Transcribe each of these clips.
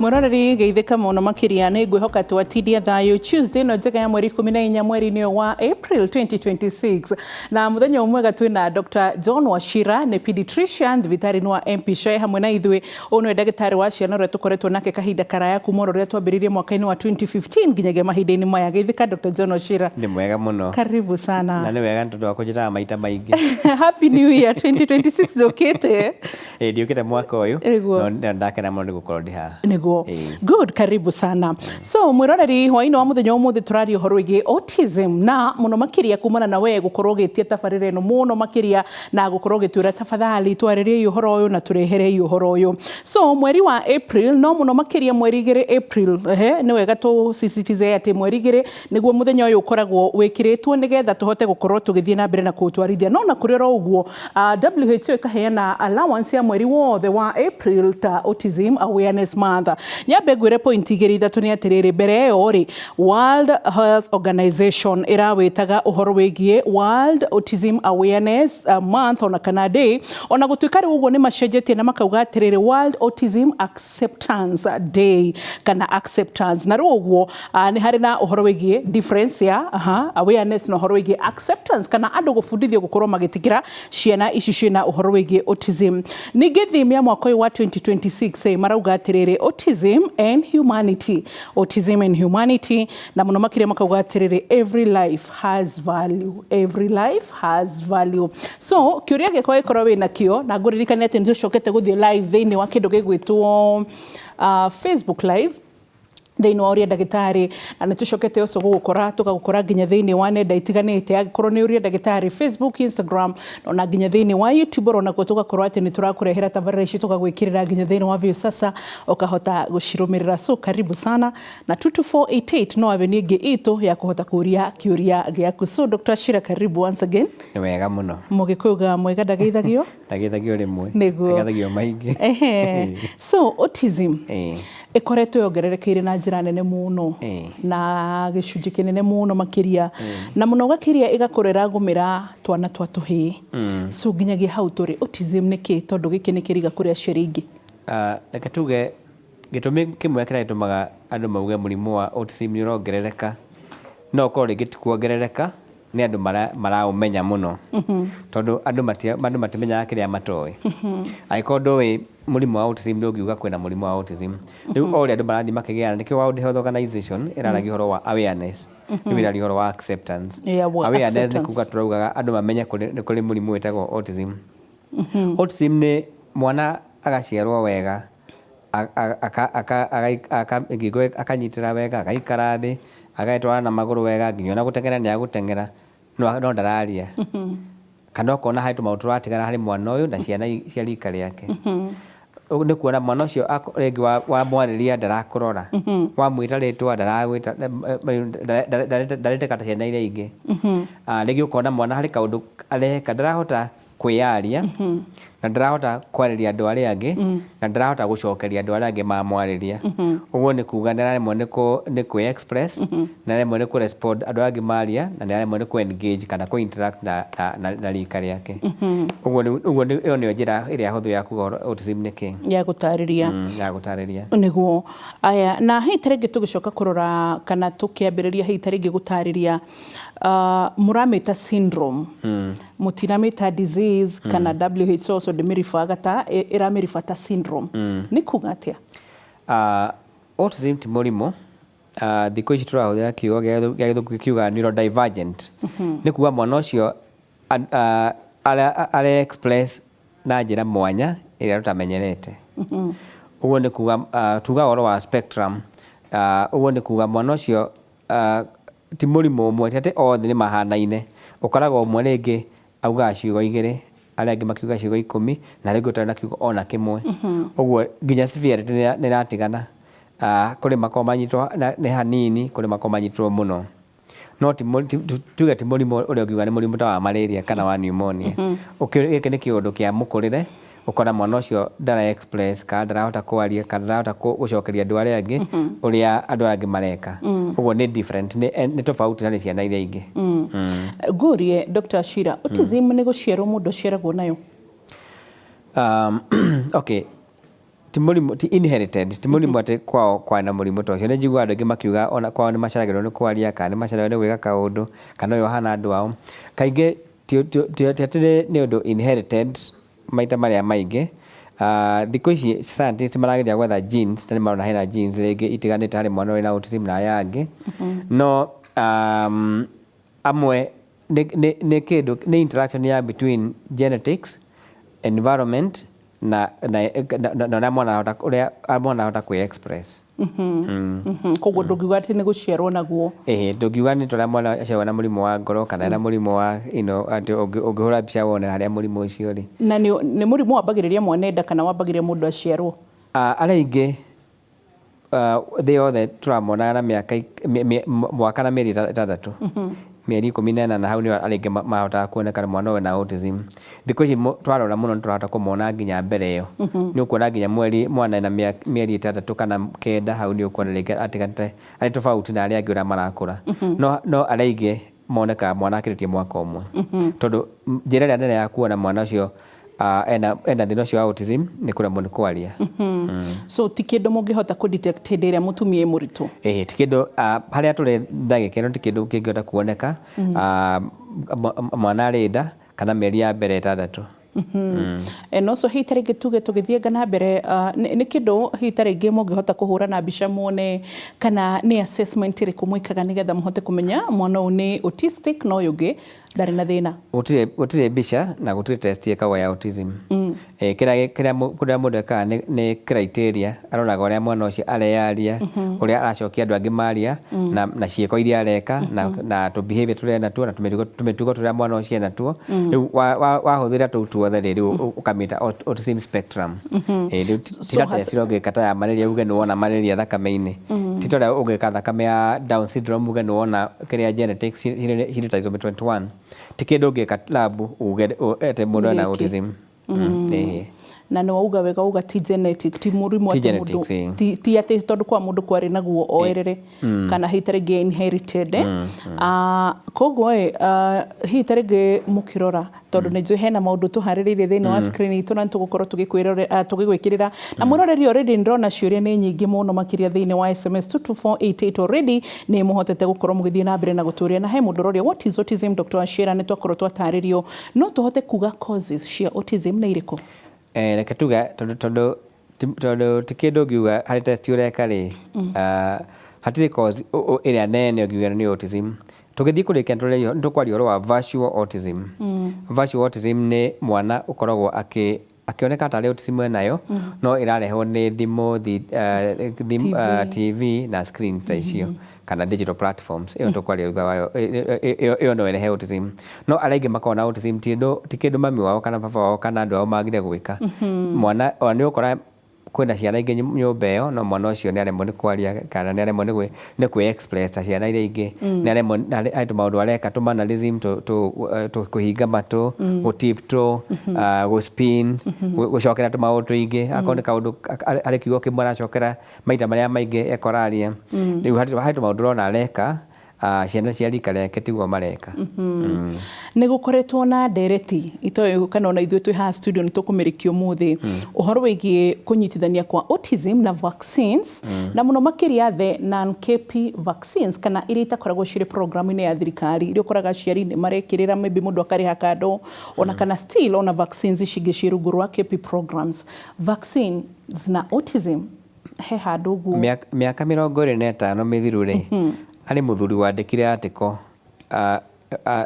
Muroreri geithika muno makiria ni ngwihoka twatidia thayo Tuesday no njega ya mweri 14 mweri-ini wa April 2026 na muthenya umwega twina Dr. John Wachira ni pediatrician thibitari-ini wa MP Shai hamwe na ithui unwe ndagitari wa ciana uria tukoretwo nake kahinda karaya kuma uria twambiririe mwaka-ini wa 2015 nginyagia mahinda-ini maya geithika Dr. John Wachira ni mwega muno karibu sana na ni wega ntondu wa kunjira maita maingi Happy New Year 2026 jokete ndiukite mwaka uyu no ndakena muno ni gukorwo ndi haha Good, karibu sana. So mwiroreri hwaini wa muthenya umuthi turaria uhoro wigi autism na muno makiria kumana na we gukorwo gitie tabarire no muno makiria na gukorwo gitwira tafadhali twaririe uhoro uyu na turehere uhoro uyu. So mweri wa April no muno makiria mweri igiri April ni wega tu sisitize ati mweri igiri niguo muthenya uyu ukoragwo wikiritwo nigetha tuhote gukorwo tugithie na mbere na kutwarithia no na kuri ro uguo WHO ikaheana allowance ya mweri wothe wa April ta autism awareness month. Nyambe ngwire point igiri ithatu ni atiriri mbere yo ri World Health Organization irawitaga uhoro wigie World Autism Awareness Month ona kana day ona gutuika ri uguo ni macenjetie na makauga atiriri World Autism Acceptance Day kana acceptance na uguo ni hari na uhoro wigie difference ya awareness na uhoro wigie acceptance kana andu gufundithio gukorwo magitikira ciana ici ciina uhoro wigie autism ningi theme ya mwaka wa 2026 marauga atiriri autism and humanity na muno makiria makauga atiriri every life has value so kiuria gikwa ikorwo wina kio na nguririkania ati nducokete guthie live thiini wa kindu gigwitwo Facebook live thiini wa uria ndagitari na nitucokete ucio gugukora tukagukora nginya thiini wa nenda itiganite agikorwo ni uria ndagitari Facebook, Instagram na nginya thiini wa YouTube ona ko tugakorwo ati niturakurehera tabarira ici tukagwikirira nginya thiini wa view sasa ukahota gucirumirira so karibu sana na 22488 no aveni ingi itu ya kuhota kuria kiuria giaku so Dr. Wachira karibu once again ni wega muno mugikuga mwega ndagithagio rimwe ndagithagio maingi so autism ikoretwo yongererekeire na njira nene muno na gicunji kinene muno makiria na muno gakiria igakorera gumira twana twa tuhi so nginyagia hau turi autism niki tondu giki nikiriga kuria ciringi reke tuge gitumi kimwe kira gitumaga andu mauge murimu wa autism ni urongerereka no ko ringi tikuongerereka ni andu maraumenya muno tondu andu matimenyaga kiria matoi aikorwo we murimu wa autism ndugiuga kwina murimu wa autism riu ori andu marathi makigiana nikio World Health Organization iraragi horo wa awareness ni iraragi horo wa acceptance awareness ni kuga turaugaga andu mamenye kuri murimu wetagwo autism autism ni mwana agaciarwo wega akanyitira wega agaikara thi agaitwara na maguru wega nginya na gutengera ni agutengera no ndararia kana kona haitu mautu ratigara hari mwana uyu na ciana cia rika riake ni kuona mwana ucio ringi wa mwariria ndarakurora wa mwita ritwa ndaragwita ndarete kata ciana iria ingi ringi ukona mwana hari kaundu areka ndarahota kwiaria na ndarahota kwariria andu aria angi na ndarahota gucokeria andu aria angi mamwariria uguo ni kuga ndaremwe ni ku express na ndaremwe ni ku respond andu angi maria na ndaremwe ni ku engage kana ku interact na rika riake uguo iyo ni njira iria huthu ya kuga autism niki ya gutariria niguo aya na hitaringi tugicoka kurora kana tukiambiriria hitaringi gutariria murameta syndrome mutirameta disease kana WHO so demirifagata iramirifata syndrome ni kugatia autism ti murimu thikũ ici tũrahũthĩra kiugo gĩa gĩthũngũ kiuga neurodivergent ni kuga mwana ũcio are express na njĩra mwanya ĩrĩa tũtamenyerete ũguo ni kuga tuga ũhoro wa spectrum ũguo ni kuga mwana ũcio ti murimu ũmwe ati othe ni mahanaine ukoragwo ũmwe rĩngĩ augaga ciugo igĩrĩ aria angĩ makiuga ciugo 10 na rĩngĩ ũtarĩ na kiugo ona kimwe ũguo nginya severity nĩ ratigana kuri makoma manyitwo nĩ hanini kuri makoma manyitwo muno no tuge ti murimu ũrĩa ũngiuga nĩ murimu ta wa malaria kana wa pneumonia gĩkĩ nĩ kĩũndũ kĩa mũkũrĩre ukona mwana ucio ndara express kana ndarahota kwaria kana ndarahota gucokeria andu aria angi uria andu angi mareka uguo ni different ni tofauti na ciana iria ingi gurie Dr. Wachira autism ni guciarwo mundu ciaragwo nayo okay ti mũrimũ ti inherited ti mũrimũ atĩ kwao kwana mũrimũ ta ũcio nĩ njiguaga andũ aingĩ makiuga ona kwao nĩ maceragĩrwo nĩ kwaria kana nĩ maceragĩrwo nĩ gwĩka kaũndũ kana ũyũ hana andũ ao kaingĩ ti atĩ nĩ ũndũ inherited maita marĩa maingĩ thikũ ici scientists marageria gwetha genes na nĩ marona hena genes rĩngĩ itiganĩte harĩ mwana ũrĩ na autism na aya angĩ no amwe nĩ kĩndũ nĩ interaction ya between genetics environment na ũrĩa mwana ahota kwĩ-express. Koguo ndũngiuga atĩ nĩ gũciarwo naguo. Ndũngiuga nĩ tũrĩa mwana aciarwo na mũrimũ wa ngoro kana na mũrimũ wa atĩ ũngĩhũra mbica wone harĩa mũrimũ ũcio rĩ. Na nĩ mũrimũ wambagĩrĩria mwana enda kana wambagĩrĩria mũndũ aciarwo? Arĩa aingĩ thĩ yothe tũramonaga na mwaka na mĩeri 6 mĩeri 14 na hau nĩo arĩa aingĩ mahotaga kuoneka mwana ũyũ na autism. Thikũ ici twarora mũno nĩtũrahota kũmona nginya mbere ĩyo nĩ ũkuona nginya mwana na mĩeri 6 kana 9 hau nĩ ũkuona rĩngĩ atiganĩte arĩ tofauti na arĩa angĩ ũrĩa marakũra no arĩa aingĩ monekaga mwana akĩrĩtie mwaka ũmwe tondũ njĩra ĩrĩa nene ya kuona mwana ũcio ena thĩna ũcio wa autism nĩ kũremwo nĩ kwaria. So ti kĩndũ mũngĩhota kũ-detect hĩndĩ ĩrĩa mũtumia e mũritũ? Ti kĩndũ harĩa tũrĩ ndagĩka ĩno ti kĩndũ kĩngĩhota kuoneka mwana arĩ nda kana mĩeri ya mbere 6. No so hihi ta rĩngĩ tuge tũgĩthiĩ na mbere nĩ kĩndũ hihi ta rĩngĩ mũngĩhota kũhũra na mbica muone kana nĩ assessment ĩrĩkũ mwĩkaga nĩgetha mũhote kũmenya mwana ũyũ nĩ autistic na ũyũ ũngĩ ndarĩ na thĩna? Gũtirĩ mbica na gũtirĩ test ĩkagwo ya autism. Kĩrĩa mũndũ ekaga nĩ criteria aroraga ũrĩa mwana ũcio areyaria ũrĩa aracokia andũ angĩ maria na ciĩko iria areka na behavior tũrĩa natuo na tũmĩtugo tũrĩa mwana ũcio enatuo rĩu wahũthĩra tũu tuothe rĩu ũkamĩta autism spectrum. Tira test ũngĩka ta ya malaria uge nĩwona malaria thakame-inĩ ti ta ũrĩa ũngĩka thakame ya Down syndrome uge nĩwona kĩrĩa genetics trisomy 21 ti kĩndũ ũngĩka lab uge ete mũndũ ena autism. Na nĩ wauga wega uga ti genetic ti mũrimũ atĩ mũndũ ti atĩ tondũ kwa mũndũ kwarĩ naguo oerere kana hihi ta rĩngĩ inherited. Koguo hihi ta rĩngĩ mũkĩrora tondũ nĩ njũĩ hena maũndũ tũharĩrĩirie thĩinĩ wa screen itũ na tũgũkorwo tũgĩgwĩkĩrĩra na mũroreri already ndĩrona ciũria nĩ nyingĩ mũno makĩria thĩinĩ wa SMS 22488 already nĩ mũhotete gũkorwo mũgĩthiĩ na mbere na gũtũria na he mũndũ ũroria what is autism Dr. Wachira nĩ twakorwo twatarĩrio no tũhote kuga causes cia autism nĩ irĩkũ? Reke tuga tondũ ti kĩndũ ngiuga harĩ test ũreka rĩ hatirĩ cause ĩrĩa nene ngiuga nĩ autism. Tũgĩthiĩ kũrĩkia nĩ tũkwaria ũhoro wa virtual autism. Virtual autism nĩ mwana ũkoragwo akĩoneka tarĩ autism enayo no ĩrarehwo nĩ thimũ TV na screen ta icio kana digital platforms ĩyo tũkwaria thutha wayo ĩyo no ĩrehe autism no arĩa aingĩ makoragwo na autism ti kĩndũ mami wao kana baba wao kana andũ ao magire gwĩka mwana nĩ ũkora kwĩna ciana ingĩ nyũmba ĩyo no mwana ũcio nĩ aremwo nĩ kwaria kana nĩ aremwo nĩ kwĩ-express ta ciana iria ingĩ nĩ aremwo harĩ tũmaũndũ areka mannerism kũhinga matũ gũ-tiptoe gũ-spin gũcokera tũmaũndũ tũingĩ akorwo nĩ kaũndũ harĩ kiugo kĩmwe aracokera maita marĩa maingĩ ekoraria rĩu harĩ tũmaũndũ ũrona areka ciana cia rika rĩake tiguo mareka. Nĩ gũkoretwo na ndereti itoĩ kana ona ithuĩ twĩ haha studio nĩ tũkũmĩrĩkia ũmũthĩ ũhoro wĩgiĩ kũnyitithania kwa autism na vaccines na mũno makĩria the non-KP vaccines kana iria itakoragwo cirĩ programu-inĩ ya thirikari iria ũkoraga aciari nĩ marekĩrĩra maybe mũndũ akarĩha kando ona kana still ona vaccines cingĩ ciĩ rungu rwa KP programs. Vaccines na autism he handũ guo mĩaka 25 mĩthiru rĩ arĩ mũthuri wandĩkire article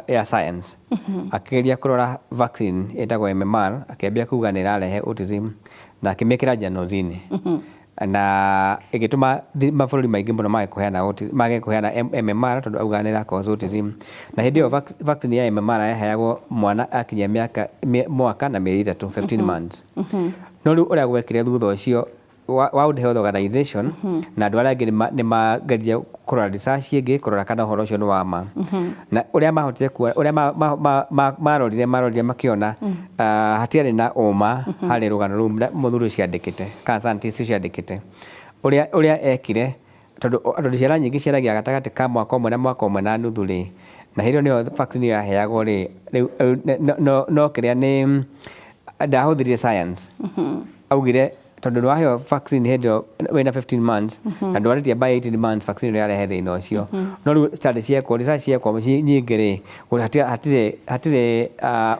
ya science akĩgeria kũrora vaccine ĩtagwo MMR akĩambia kuga nĩ ĩrarehe autism na akĩmĩkĩra journals-inĩ na ĩgĩtũma mabũrũri maingĩ mũno mage kũheana MMR tondũ auga nĩ ĩra-cause autism na hĩndĩ ĩyo vaccine ya MMR yaheagwo mwana akinyia mwaka na mĩeri 3 15 months no rĩu ũrĩa gwekire thutha ũcio World Health Organization na andũ arĩa angĩ nĩ mageria kũrora research ĩngĩ kũrora kana ũhoro ũcio nĩ wa ma na ũrĩa mahotire ũrĩa marorire makĩona hatiarĩ na ũma harĩ rũgano rũu mũthuri ũcio andĩkĩte kana scientist ũcio andĩkĩte ũrĩa ekire tondũ ciana nyingĩ ciaragia gatagatĩ ka mwaka ũmwe na mwaka ũmwe na nuthu rĩ na hĩndĩ ĩyo nĩyo vaccine yaheagwo rĩ no kĩrĩa nĩ ndahũthĩrire science augire tondu ndwaheo vaccine hendo wina 15 months na ndwaritie by 18 months vaccine ĩyo yarehe thĩna ũcio no rĩu study ciekwo nyingĩ rĩ hatirĩ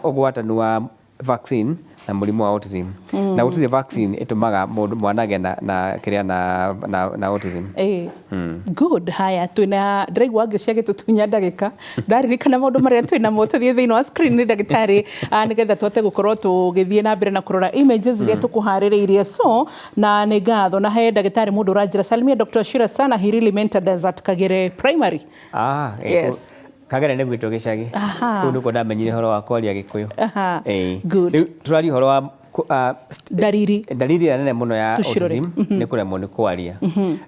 ũgwatanu wa vaccine na mũrimũ wa autism na gũtirĩ vaccine ĩtũmaga mwana agĩe na autism. Good. Haya twina ndĩraigua ngĩ ciagĩtũtunya ndagĩka ndaririkana maũndũ marĩa twĩna mo tũthiĩ thĩinĩ wa screen nĩ ndagĩtarĩ nĩgetha tũhote gũkorwo tũgĩthiĩ na mbere na kũrora images iria tũkũharĩrĩirie so na nĩ ngatho na he ndagĩtarĩ mũndũ ũranjĩra salimia Dr. Shira sana he really mentored us at Kagere Primary. Yes. Kagere nĩ gwitũ gĩcagi kũu nĩkuo ndamenyire ũhoro wa kwaria Gĩkũyũ. Good. Tũraria ũhoro wa dariri ĩrĩa nene mũno ya autism nĩ kũremwo nĩ kwaria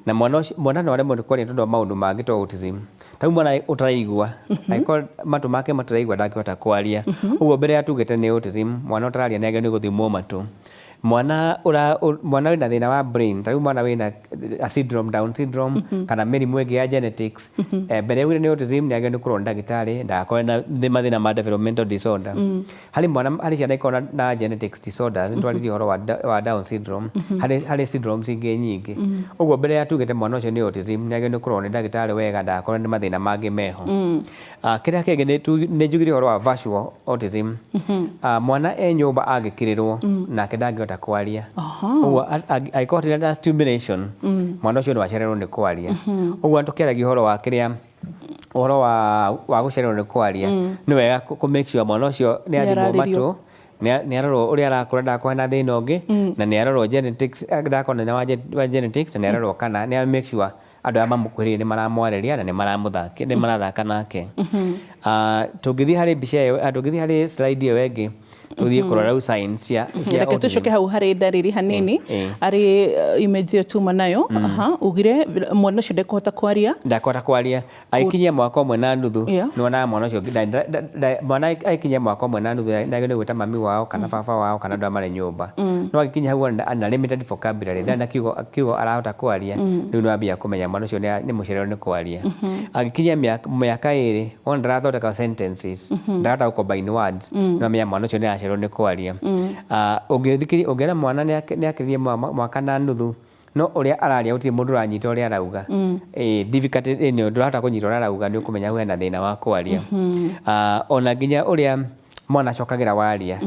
na mwana no aremwo nĩ kwaria tondũ wa maũndũ mangĩ to autism. Tarĩu mwana ũtaraigua angĩkorwo matũ make mataraigua ndangĩhota kwaria ũguo mbere ya tugĩte nĩ autism mwana ũtararia nĩ agĩrĩirwo nĩ gũthimwo matũ. Mwana wĩna thĩna wa brain tarĩu mwana wĩna syndrome Down syndrome kana mĩrimũ ĩngĩ ya genetics mbere ya ni autism nĩ agĩrĩirwo nĩ kũrorwo nĩ ndagĩtarĩ ndagakorwo na mathĩna ma developmental disorder. Harĩ ciana ikorwo na genetics disorders nĩ twaririe ũhoro wa Down syndrome harĩ syndromes ingĩ nyingĩ ũguo mbere ya tugĩte mwana ũcio nĩ autism nĩ agĩrĩirwo nĩ kũrorwo nĩ ndagĩtarĩ wega ndagakorwo nĩ mathĩna mangĩ meho. Kĩrĩa kĩngĩ nĩ njugire ũhoro wa virtual autism mwana nyũmba angĩkirĩrwo nake ndangĩhota kwaria ũguo angĩkorwo hatirĩ na stimulation mwana ũcio no acererwo nĩ kwaria ũguo tũkĩaragia ũhoro wa gũcererwo nĩ kwaria nĩ wega kũ make sure mwana ũcio nĩ athimwo matũ nĩ arorwo ũrĩa arakũra ndakorwo na thĩna ũngĩ na nĩ arorwo genetics ndakorwo na wa genetics na nĩ arorwo kana nĩ make sure andũ arĩa mamũkuhĩrĩirie nĩ maramwarĩria na nĩ marathaka nake. Tũngĩthiĩ harĩ mbica ĩyo tũngĩthiĩ harĩ slide ĩyo ĩngĩ tũthiĩ kũrora rĩu signs cia reke tũcoke hau harĩ ndariri hanini arĩ image ĩyo tuma nayo ugire mwana ũcio ndekũhota kwaria aikinyia mwaka ũmwe na nuthu nĩwonaga mwana ũcio mwana aikinyia mwaka ũmwe na nuthu nĩagĩrĩirwo gwĩta mami wao kana baba wao kana andũ arĩa marĩ nyũmba no agĩkinya hau ana limited vocabulary ndarĩ na kiugo arahota kwaria rĩu nĩwambia kũmenya mwana ũcio nĩ mũcererwo nĩ kwaria. Agĩkinyia mĩaka 2 wona ndarathondeka sentences ndarahota gũ-combine words nĩwamenya mwana ũcio nĩ acererwo nĩ kwaria. Ũngĩona mwana nĩ akĩrĩrie mwaka na nuthu no ũrĩa araria gũtirĩ mũndũ ũranyita ũrĩa arauga difficulty ĩno ndũrahota kũnyita ũrĩa arauga nĩ ũkũmenya hau hena thĩna wa kwaria. Ona nginya ũrĩa mwana acokagĩra waria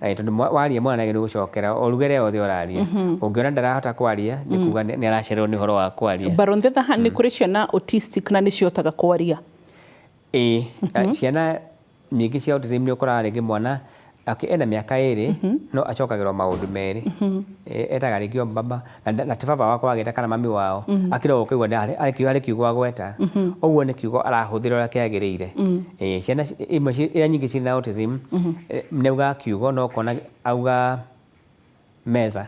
tondũ waria mwana nĩagĩrĩirwo gũcokera o lugha ĩrĩa yothe ũraria ũngĩona ndarahota kwaria nĩ kuga nĩ aracererwo nĩ ũhoro wa kwaria. Baronthetha nĩ kũrĩ ciana autistic na nĩ cihotaga kwaria. Ciana nyingĩ cia autism nĩ ũkoraga rĩngĩ mwana ena mĩaka 2 no acokagĩrwo maũndũ merĩ etaga rĩngĩ mbamba na ti baba wako ageta kana mami wao akĩrwo ũkĩigua harĩ kiugo agweta ũguo nĩ kiugo arahũthĩra ũrĩa kĩagĩrĩire. Ciana imwe iria nyingĩ cirĩ na autism nĩaugaga kiugo no kona auga meza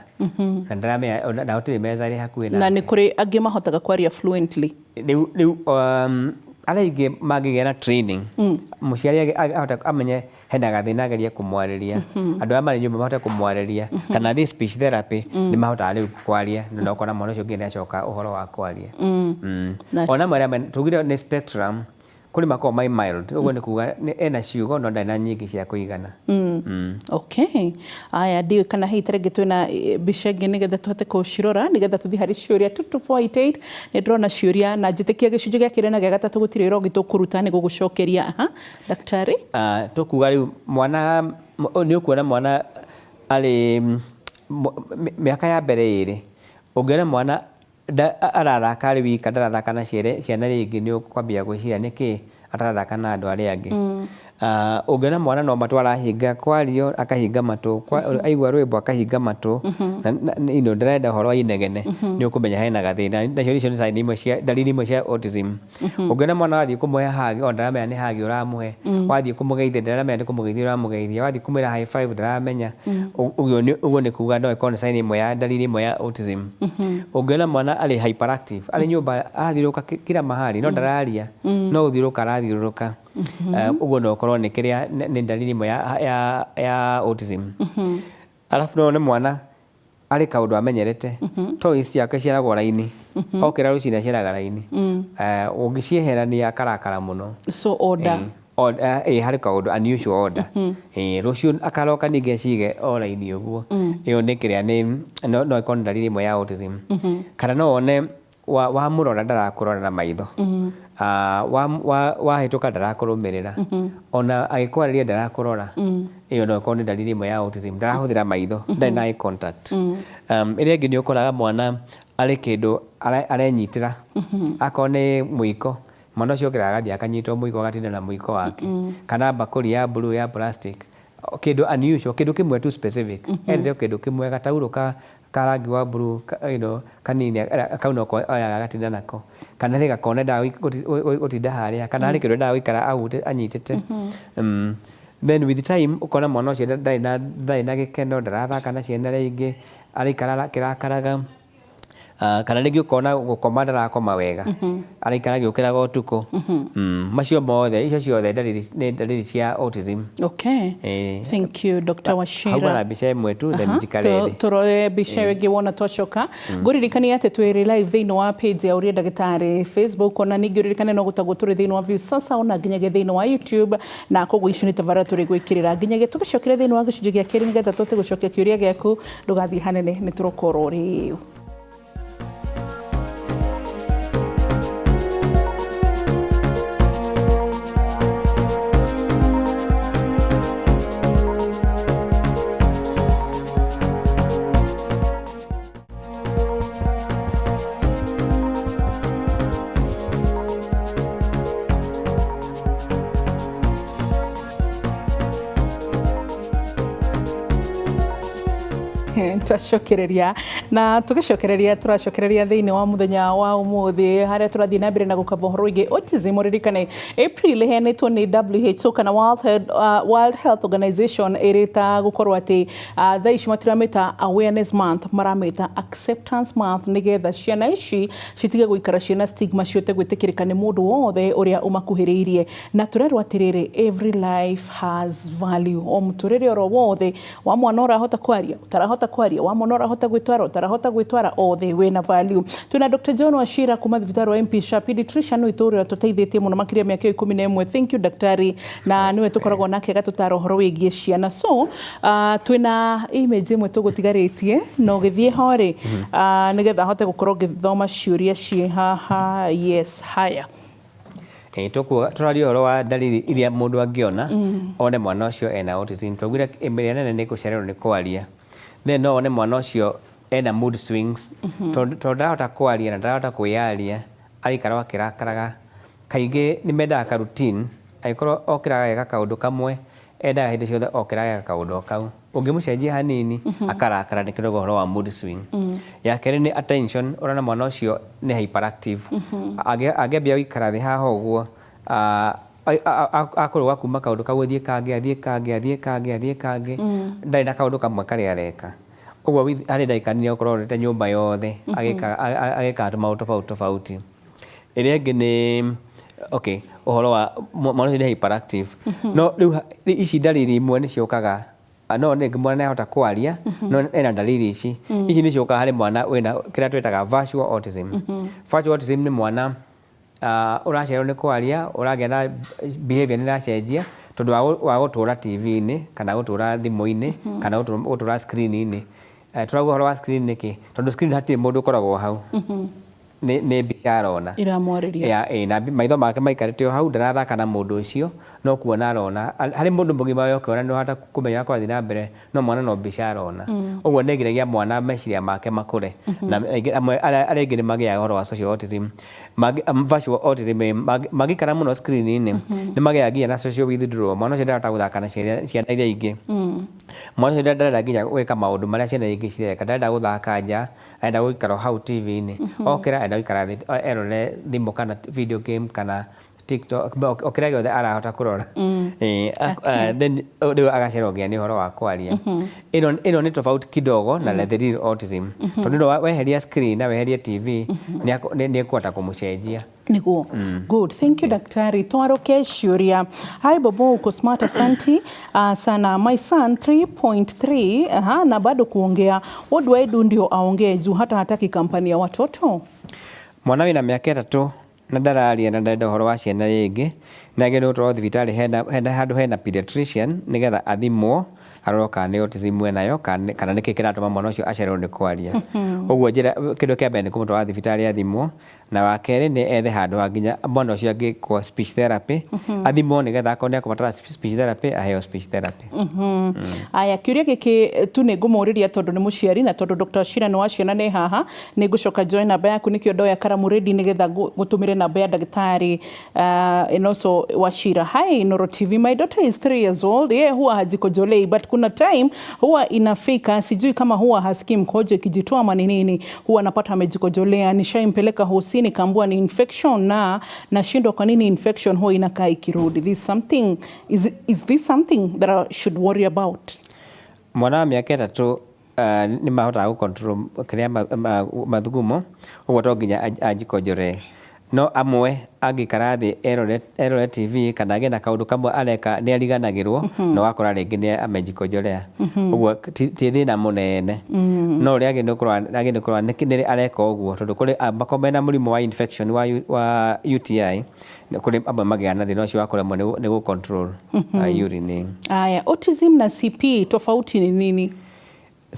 na ndaramenya na gũtirĩ meza ĩrĩ hakuhĩ na nĩ kũrĩ angĩ mahotaga kwaria fluently. Rĩu arĩa aingĩ mangĩgĩa na training mũciari amenye hena gathĩna agerie kũmwarĩria andũ arĩa marĩ nyũmba mahote kũmwarĩria kana thi speech therapy nĩ mahotaga rĩu kwaria na ũkona mwana ũcio ũngĩ nĩ acoka ũhoro wa kwaria. Ona marĩa tugire nĩ spectrum kũrĩ makoragwo mai mild ũguo nĩ kuga ena ciugo no ndarĩ na nyingĩ cia kũigana. Okay. Aya ndiũĩ kana hihi tarĩngĩ twĩna mbica ĩngĩ nĩgetha tũhote kũcirora nĩgetha tũthiĩ harĩ ciũria 2488 nĩ ndĩrona ciũria na njĩtĩkia gĩcunjĩ gĩa kerĩ na gĩa gatatũ gũtirĩ ũrongi tũkũruta nĩ gũgũcokeria. Daktari tũkuga rĩu mwana nĩ ũkuona mwana arĩ mĩaka ya mbere 2 ũngĩona mwana arathaka arĩ wika ndarathaka na ciana rĩngĩ nĩ ũkwambia gwĩciria nĩkĩ atarathaka na andũ arĩa angĩ. Ũngĩona mwana no matũ arahinga kwario akahinga matũ aigua rwĩmbo akahinga matũ na ndarenda ũhoro wa inegene nĩ ũkũmenya hena gathĩna. Nacio icio nĩ ndariri imwe cia autism. Ũngĩona mwana wathiĩ kũmũhe hagi o ndaramenya nĩ hagi ũramũhe wathiĩ kũmũgeithia ndaramenya nĩ kũmũgeithia ũramũgeithia wathiĩ kũmwĩra high five ndaramenya ũguo nĩ kuga no ĩkorwo nĩ sign imwe ya ndariri imwe ya autism. Ũngĩona mwana arĩ hyperactive arĩ nyũmba arathiũrũrũka kila mahali no ndararia no gũthiũrũrũka arathiũrũrũka ũguo no ũkorwo nĩ kĩrĩa nĩ ndariri imwe ya autism. Alafu no nĩ mwana arĩ kaũndũ amenyerete toys ciake ciaragwo raini okĩra rũcinĩ aciaraga raini ũngĩcieherania akarakara mũno. So order harĩ kaũndũ unusual order rũciũ akaroka ningĩ acige o raini ũguo iyo nä kä rä a no ä korwo nä ndariri ĩmwe ya autism kana no one wa må rora ndarakå rora na maitho wahä tå ka ndarakå rå mä rä ra ona agä kwarä ndarakå rora ä yo no ä korwo nä ndariri ĩmwe ya autism ndarahå thä ra maitho ndarä na eye contact ä rä a ĩngĩ nä å koraga mwana arä kä ndå arenyitä ra akorwo nä må iko mwana å cio okĩra agathiĩ akanyitwo må iko agatinda na må iko wake kana mbakũri ya blue ya plastic kĩndũ unusual kĩndũ kĩmwe tu specific endete kĩndũ kĩmwe gataurũ ka rangi wa blue kanini kauna oya agatinda nako kana rĩ gakone ndaga gũtinda harĩa kana harĩ kĩndũ ndaga gũikara anyitĩte then with time ũkona mwana ũcio ndarĩ na gĩkeno ndarathaka na ciana iria ingĩ araikara kĩrakaraga kana rĩngĩ ũkona gũkoma ndarakoma wega araikara agĩũkĩraga ũtukũ macio mothe icio ciothe nĩ ndariri cia autism. Okay. Thank you Dr. Wachira. Hau na mbica ĩmwe tu then njikare thĩ tũroe mbica ĩngĩ wona twacoka ngũririkania atĩ twĩrĩ live thĩinĩ wa page ya Ũrĩa Ndagĩtarĩ Facebook ona ningĩ ũririkane no gũtagwo tũrĩ thĩinĩ wa Views Sasa ona nginyagia thĩinĩ wa YouTube na koguo icio nĩ tabarĩra tũrĩ gwĩkĩrĩra nginyagia tũgĩcokere thĩinĩ wa gĩcunjĩ gĩa kerĩ nĩgetha tũhote gũcokia kĩũria gĩaku ndũgathiĩ hanene nĩ tũrokorwo rĩu. twacokereria na tugicokereria turacokereria thiini wa muthenya wa umuthi haria turathii na mbere na gukaba horo igi autism ririkane April heanitwo ni WHO kana World Health Organization irita gukorwo ati thaa ici matiramita awareness month maramita acceptance month nigetha ciana ici citige guikara ciana stigma ciote gwitikirika ni mundu wothe uria umakuhiriirie na turerwo atiriri every life has value o muturire oro wothe wa mwana urahota kwaria utarahota kwaria wa mwana urahota gwitwara utarahota gwitwara othe wena value. Tuna Dr. John Wachira kuma thibitari wa MP Sha pediatrician witu uria tuteithĩtie muno makiria miaka 11. Thank you daktari na niwe tukoragwo nake gatutara horo wigie ciana so twina image imwe tugutigarĩtie no githie hore nigetha hote gukorwo ngithoma ciuria cie haha yes haya turaria horo wa dalili iria mundu angiona one mwana ucio ena autism twagwira emilia nene ni gucererwo ni kwaria then no one mwana ucio ena mood swings to ndahota kwaria na ndahota kwiyaria aikara akirakaraga kaingĩ ni mendaga ka routine aikorwo okiraga ega kaundu kamwe endaga hindi ciothe okiraga ega kaundu kau ungimucenjia hanini akarakara ni kidogo horo wa mood swing ya kerĩ ni attention urana mwana ucio ni hyperactive agiambia guikara thi haha uguo akorwo kuma kaundu kau athie kange ndari na kaundu kamwe karia areka uguo hari ndaikanire okorwo rete nyumba yothe agika maundu tofauti iria ingĩ ni okay uhoro wa mwana ni hyperactive no riu ici dalili imwe ni ciokaga no nĩ mwana nĩahota kwaria no ena dalili ici nĩ ciokaga harĩ mwana wĩna kĩrĩa twĩtaga virtual autism. Virtual autism nĩ mwana ũracererwo nĩ kwaria ũragĩa na behavior nĩ ĩracenjia tondũ wa gũtũra TV-inĩ kana gũtũra thimũ-inĩ kana gũtũra screen-inĩ. Tũrauga ũhoro wa screen nĩkĩ tondũ screen hatirĩ mũndũ ũkoragwo hau nĩ mbica arona iramwarĩria na maitho make maikarĩte o hau ndarathaka na mũndũ ũcio no kuona arona harĩ mũndũ mũgima yokiona nĩ ũhota kũmenya kwathi na mbere no mwana no mbica arona ũguo nĩ ngiragia mwana meciria make makũre na arĩa ingĩ nĩ magĩaga ũhoro wa social autism virtual autism magĩikara mũno screen-inĩ nĩ magĩaga nginya na social withdrawal mwana ũcio ndarahota gũthaka na ciana iria ingĩ mwana ũcio ndarenda nginya gwĩka maũndũ marĩa ciana ingĩ cireka ndarenda gũthaka nja arenda gũikara hau TV-inĩ okĩra arenda gũikara erore thimũ kana video game kana TikTok okĩra gĩothe arahota kũrora then rĩu agacererwo nginya nĩ ũhoro wa kwaria ĩno nĩ tofauti kidogo na the real autism tondũ weheria screen na weheria TV nĩ ekũhota kũmũcenjia niguo good thank you daktari twaroke ciuria hi babo uko smart asanti sana my son 3.3 na bado kuongea what do I do ndio aongee juu hata hataki kampani ya watoto mwana wina miaka 3 na ndararia na ndenda horo wa ciana rĩngĩ na agĩrĩirwo gũtwarwo thibitarĩ hena handũ hena pediatrician nigetha athimwo aroka nĩ autism enayo kana nĩkĩ kĩratũma mwana ũcio acererwo nĩ kwaria. Ũguo njĩra kĩndũ kĩa mbere nĩ kũmũtwara thibitarĩ athimwo, na wa kerĩ nĩ ethe handũ hanginya mwana ũcio angĩkwo speech therapy athimwo nĩgetha akorwo nĩ ekũbatara speech therapy aheo speech therapy. Aya kĩũria gĩkĩ tu nĩ ngũmũũrĩria tondũ nĩ mũciari na tondũ Dr. Wachira nĩ wa ciana nĩ haha, nĩ ngũcoka join namba yaku nĩkĩo ndoya karamu ready nĩgetha ngũtũmĩre namba ya daktari Inoso Wachira. Hi Noro TV, my daughter is 3 years old. Yeye huwa hajikojolei but kuna time huwa inafika, sijui kama huwa hasikii mkojo ikijitoa ama ni nini, huwa napata amejikojolea. Nishaimpeleka hosini kaambua ni infection na nashindwa kwa nini infection huwa inakaa ikirudi. Is this something that I should worry about? Mwana wa mĩaka 3 nĩ mahotaga gũcontrol kĩrĩa mathugumo, ũguo to nginya anjikojoree. No amwe angĩkara thĩ erore TV kana agĩe na kaũndũ kamwe areka nĩ ariganagĩrwo na wakora rĩngĩ nĩ amejikojorea. Ũguo ti thĩna mũnene. No ũrĩa agĩrĩirwo kũrora nĩ areka ũguo, tondũ kũrĩ makorwo mena mũrimũ wa infection wa UTI, kũrĩ amwe magĩaga na thĩna ũcio wa kũremwo nĩ gũcontrol urine. Aya, autism na CP tofauti ni nini?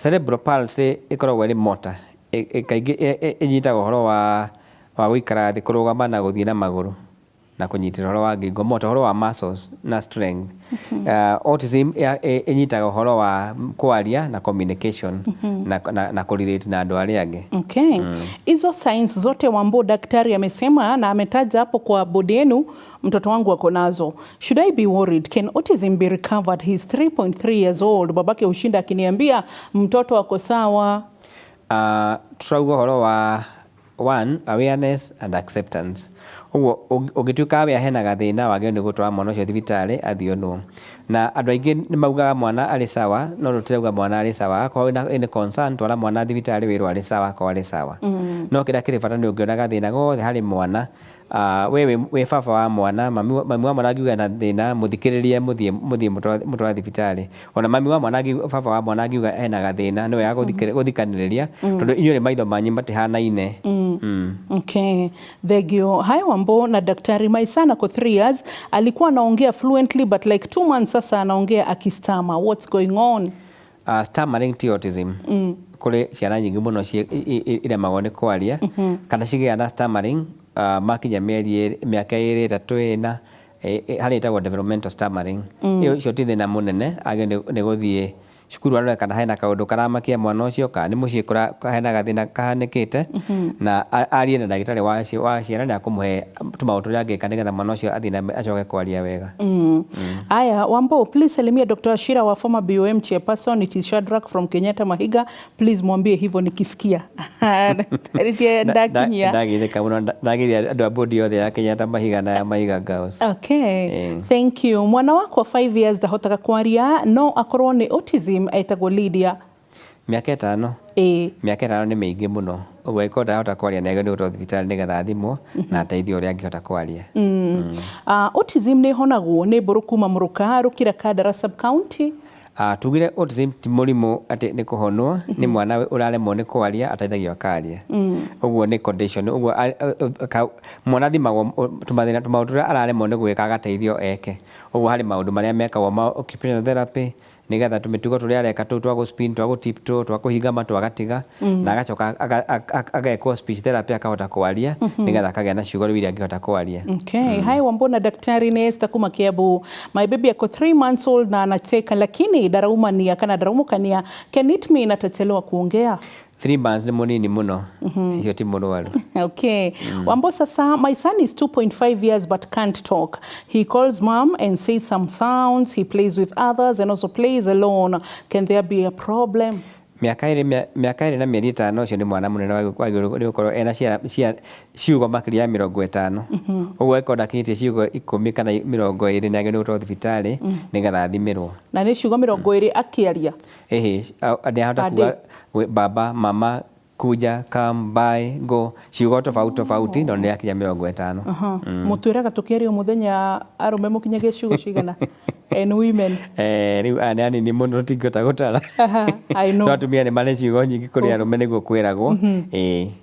Cerebral palsy ĩkoragwo ĩrĩ motor, kaingĩ ĩnyitaga ũhoro wa gũikara thĩ, kũrũgama na gũthiĩ na magũrũ na kũnyitĩra ũhoro wa ngingo, motor ũhoro wa muscles na strength. Autism ĩnyitaga ũhoro wa kwaria na communication na kũrelate na andũ arĩa angĩ. Okay. Hizo signs zote Wambo daktari amesema na ametaja hapo kwa bodi yenu, mtoto wangu ako nazo. Should I be worried? Can autism be recovered? He's 3.3 years old. Babake ushinda akiniambia mtoto ako sawa. Turauga ũhoro wa one, awareness and acceptance. Ũguo ũngĩtuĩka we hena gathĩna wagĩrĩirwo nĩ gũtwara mwana ũcio thibitarĩ athionwo. Na andũ aingĩ nĩ maugaga mwana arĩ sawa, no tũtirauga mwana arĩ sawa. Akorwo ĩna concern twara mwana thibitarĩ wĩrwo arĩ sawa, akorwo arĩ sawa. No kĩrĩa kĩrĩ bata nĩ ũngĩona gathĩna gothe harĩ mwana, we baba wa mwana, mami wa mwana angiuga na thĩna, mũthikĩrĩrie mũthiĩ mũtwara thibitarĩ. Ona mami wa mwana, baba wa mwana angiuga hena gathĩna, nĩ wega gũthikanĩrĩria tondũ inyuĩ maitho manyu matihanaine. Okay. Thegio. Hi Wambo na daktari, my son ako 3 years, alikuwa anaongea fluently but like 2 months sasa anaongea akistama. What's going on? Stammering ti autism. Kũrĩ ciana nyingĩ mũno iremagwo nĩ kwaria kana cigĩa na stammering makinya mĩaka 2-3 ĩna, harĩa ĩtagwo developmental stammering. Icio ti thĩna mũnene, nĩ gũthiĩ cukuru arore kana hena kaũndũ karamakia mwana ũcio, kana nĩ mũciĩ hena gathĩna kahanĩkĩte, na arie na ndagĩtarĩ wa ciana na akũmũhe tũmaũndũ tũrĩa angĩka nĩgetha mwana ũcio athiĩ acoke kwaria wega. Aya, Wambo, please salimia Dr. Wachira wa former BOM chairperson. It is Shadrack from Kenyatta Mahiga. Please mwambie hivyo nikisikia. Ndagithĩka mũno, ndagithia andũ a bodi yothe ya Kenyatta Mahiga na ya Mahiga Girls. Okay. Thank you. Mwana wako 5 years ndahotaga kwaria, no akorwo nĩ autism etagwo Lydia. Mĩaka 5. Mĩaka 5 nĩ mĩingĩ mũno. Ũguo ĩkorwo ndahota kwaria na nĩ gũtwarwo thibitarĩ nĩgetha athimwo na ateithio ũrĩa angĩhota kwaria. Autism nĩ honagwo nĩ mbũrũ kuma Mũrũka, Rũkira, Kandara sub county. Tugire autism ti mũrimũ atĩ nĩ kũhonwo, nĩ mwana ũraremwo nĩ kwaria ateithagio akaria. Ũguo nĩ condition. Ũguo mwana thimagwo tũmathĩna tũmaũndũ tũrĩa araremwo nĩ gwĩka agateithio eke. Ũguo harĩ maũndũ marĩa mekagwo ma occupational therapy, nĩgetha tũmĩtugo tũrĩa areka tũu twa gũ-spin, twa gũ-tiptoe, twa kũhinga matũ agatiga, na agacoka agekwo speech therapy akahota kwaria nĩgetha akagĩa na ciugo rĩu iria angĩhota kwaria. Okay. Hi Wambo na daktari, nĩ Esther kuma Kiambu. My baby ako 3 months old na anacheka lakini daraumania kana daraumukania. Can it mean atachelewa kuongea? 3 months ni munini muno. Hiyo ti mũrwaru. Okay. Wambo sasa, my son is 2.5 years but can't talk. He calls mom and says some sounds. He plays with others and also plays alone. Can there be a problem? Mĩaka ĩrĩ na mĩeri 5 ũcio nĩ mwana mũnene wagĩrĩirwo nĩ gũkorwo ena ciugo makĩria ya 50. Ũguo ĩkorwo ndakinyĩtie ciugo 10 kana 20 nĩ agĩrĩirwo gũtwarwo thibitarĩ nĩgetha athimĩrwo. Na nĩ ciugo 20 akĩaria? Nĩahota kuuga baba, mama, kuja, come, bye, go, ciugo tofauti no nĩ akinya 50. Mũtwĩraga tũkĩaria mũthenya arũme mũkinyagia ciugo cigana? and women riu ani ni muno tingota gutara I know no atumia ni mane ciugo nyingi kuri arume niguo kwiragwo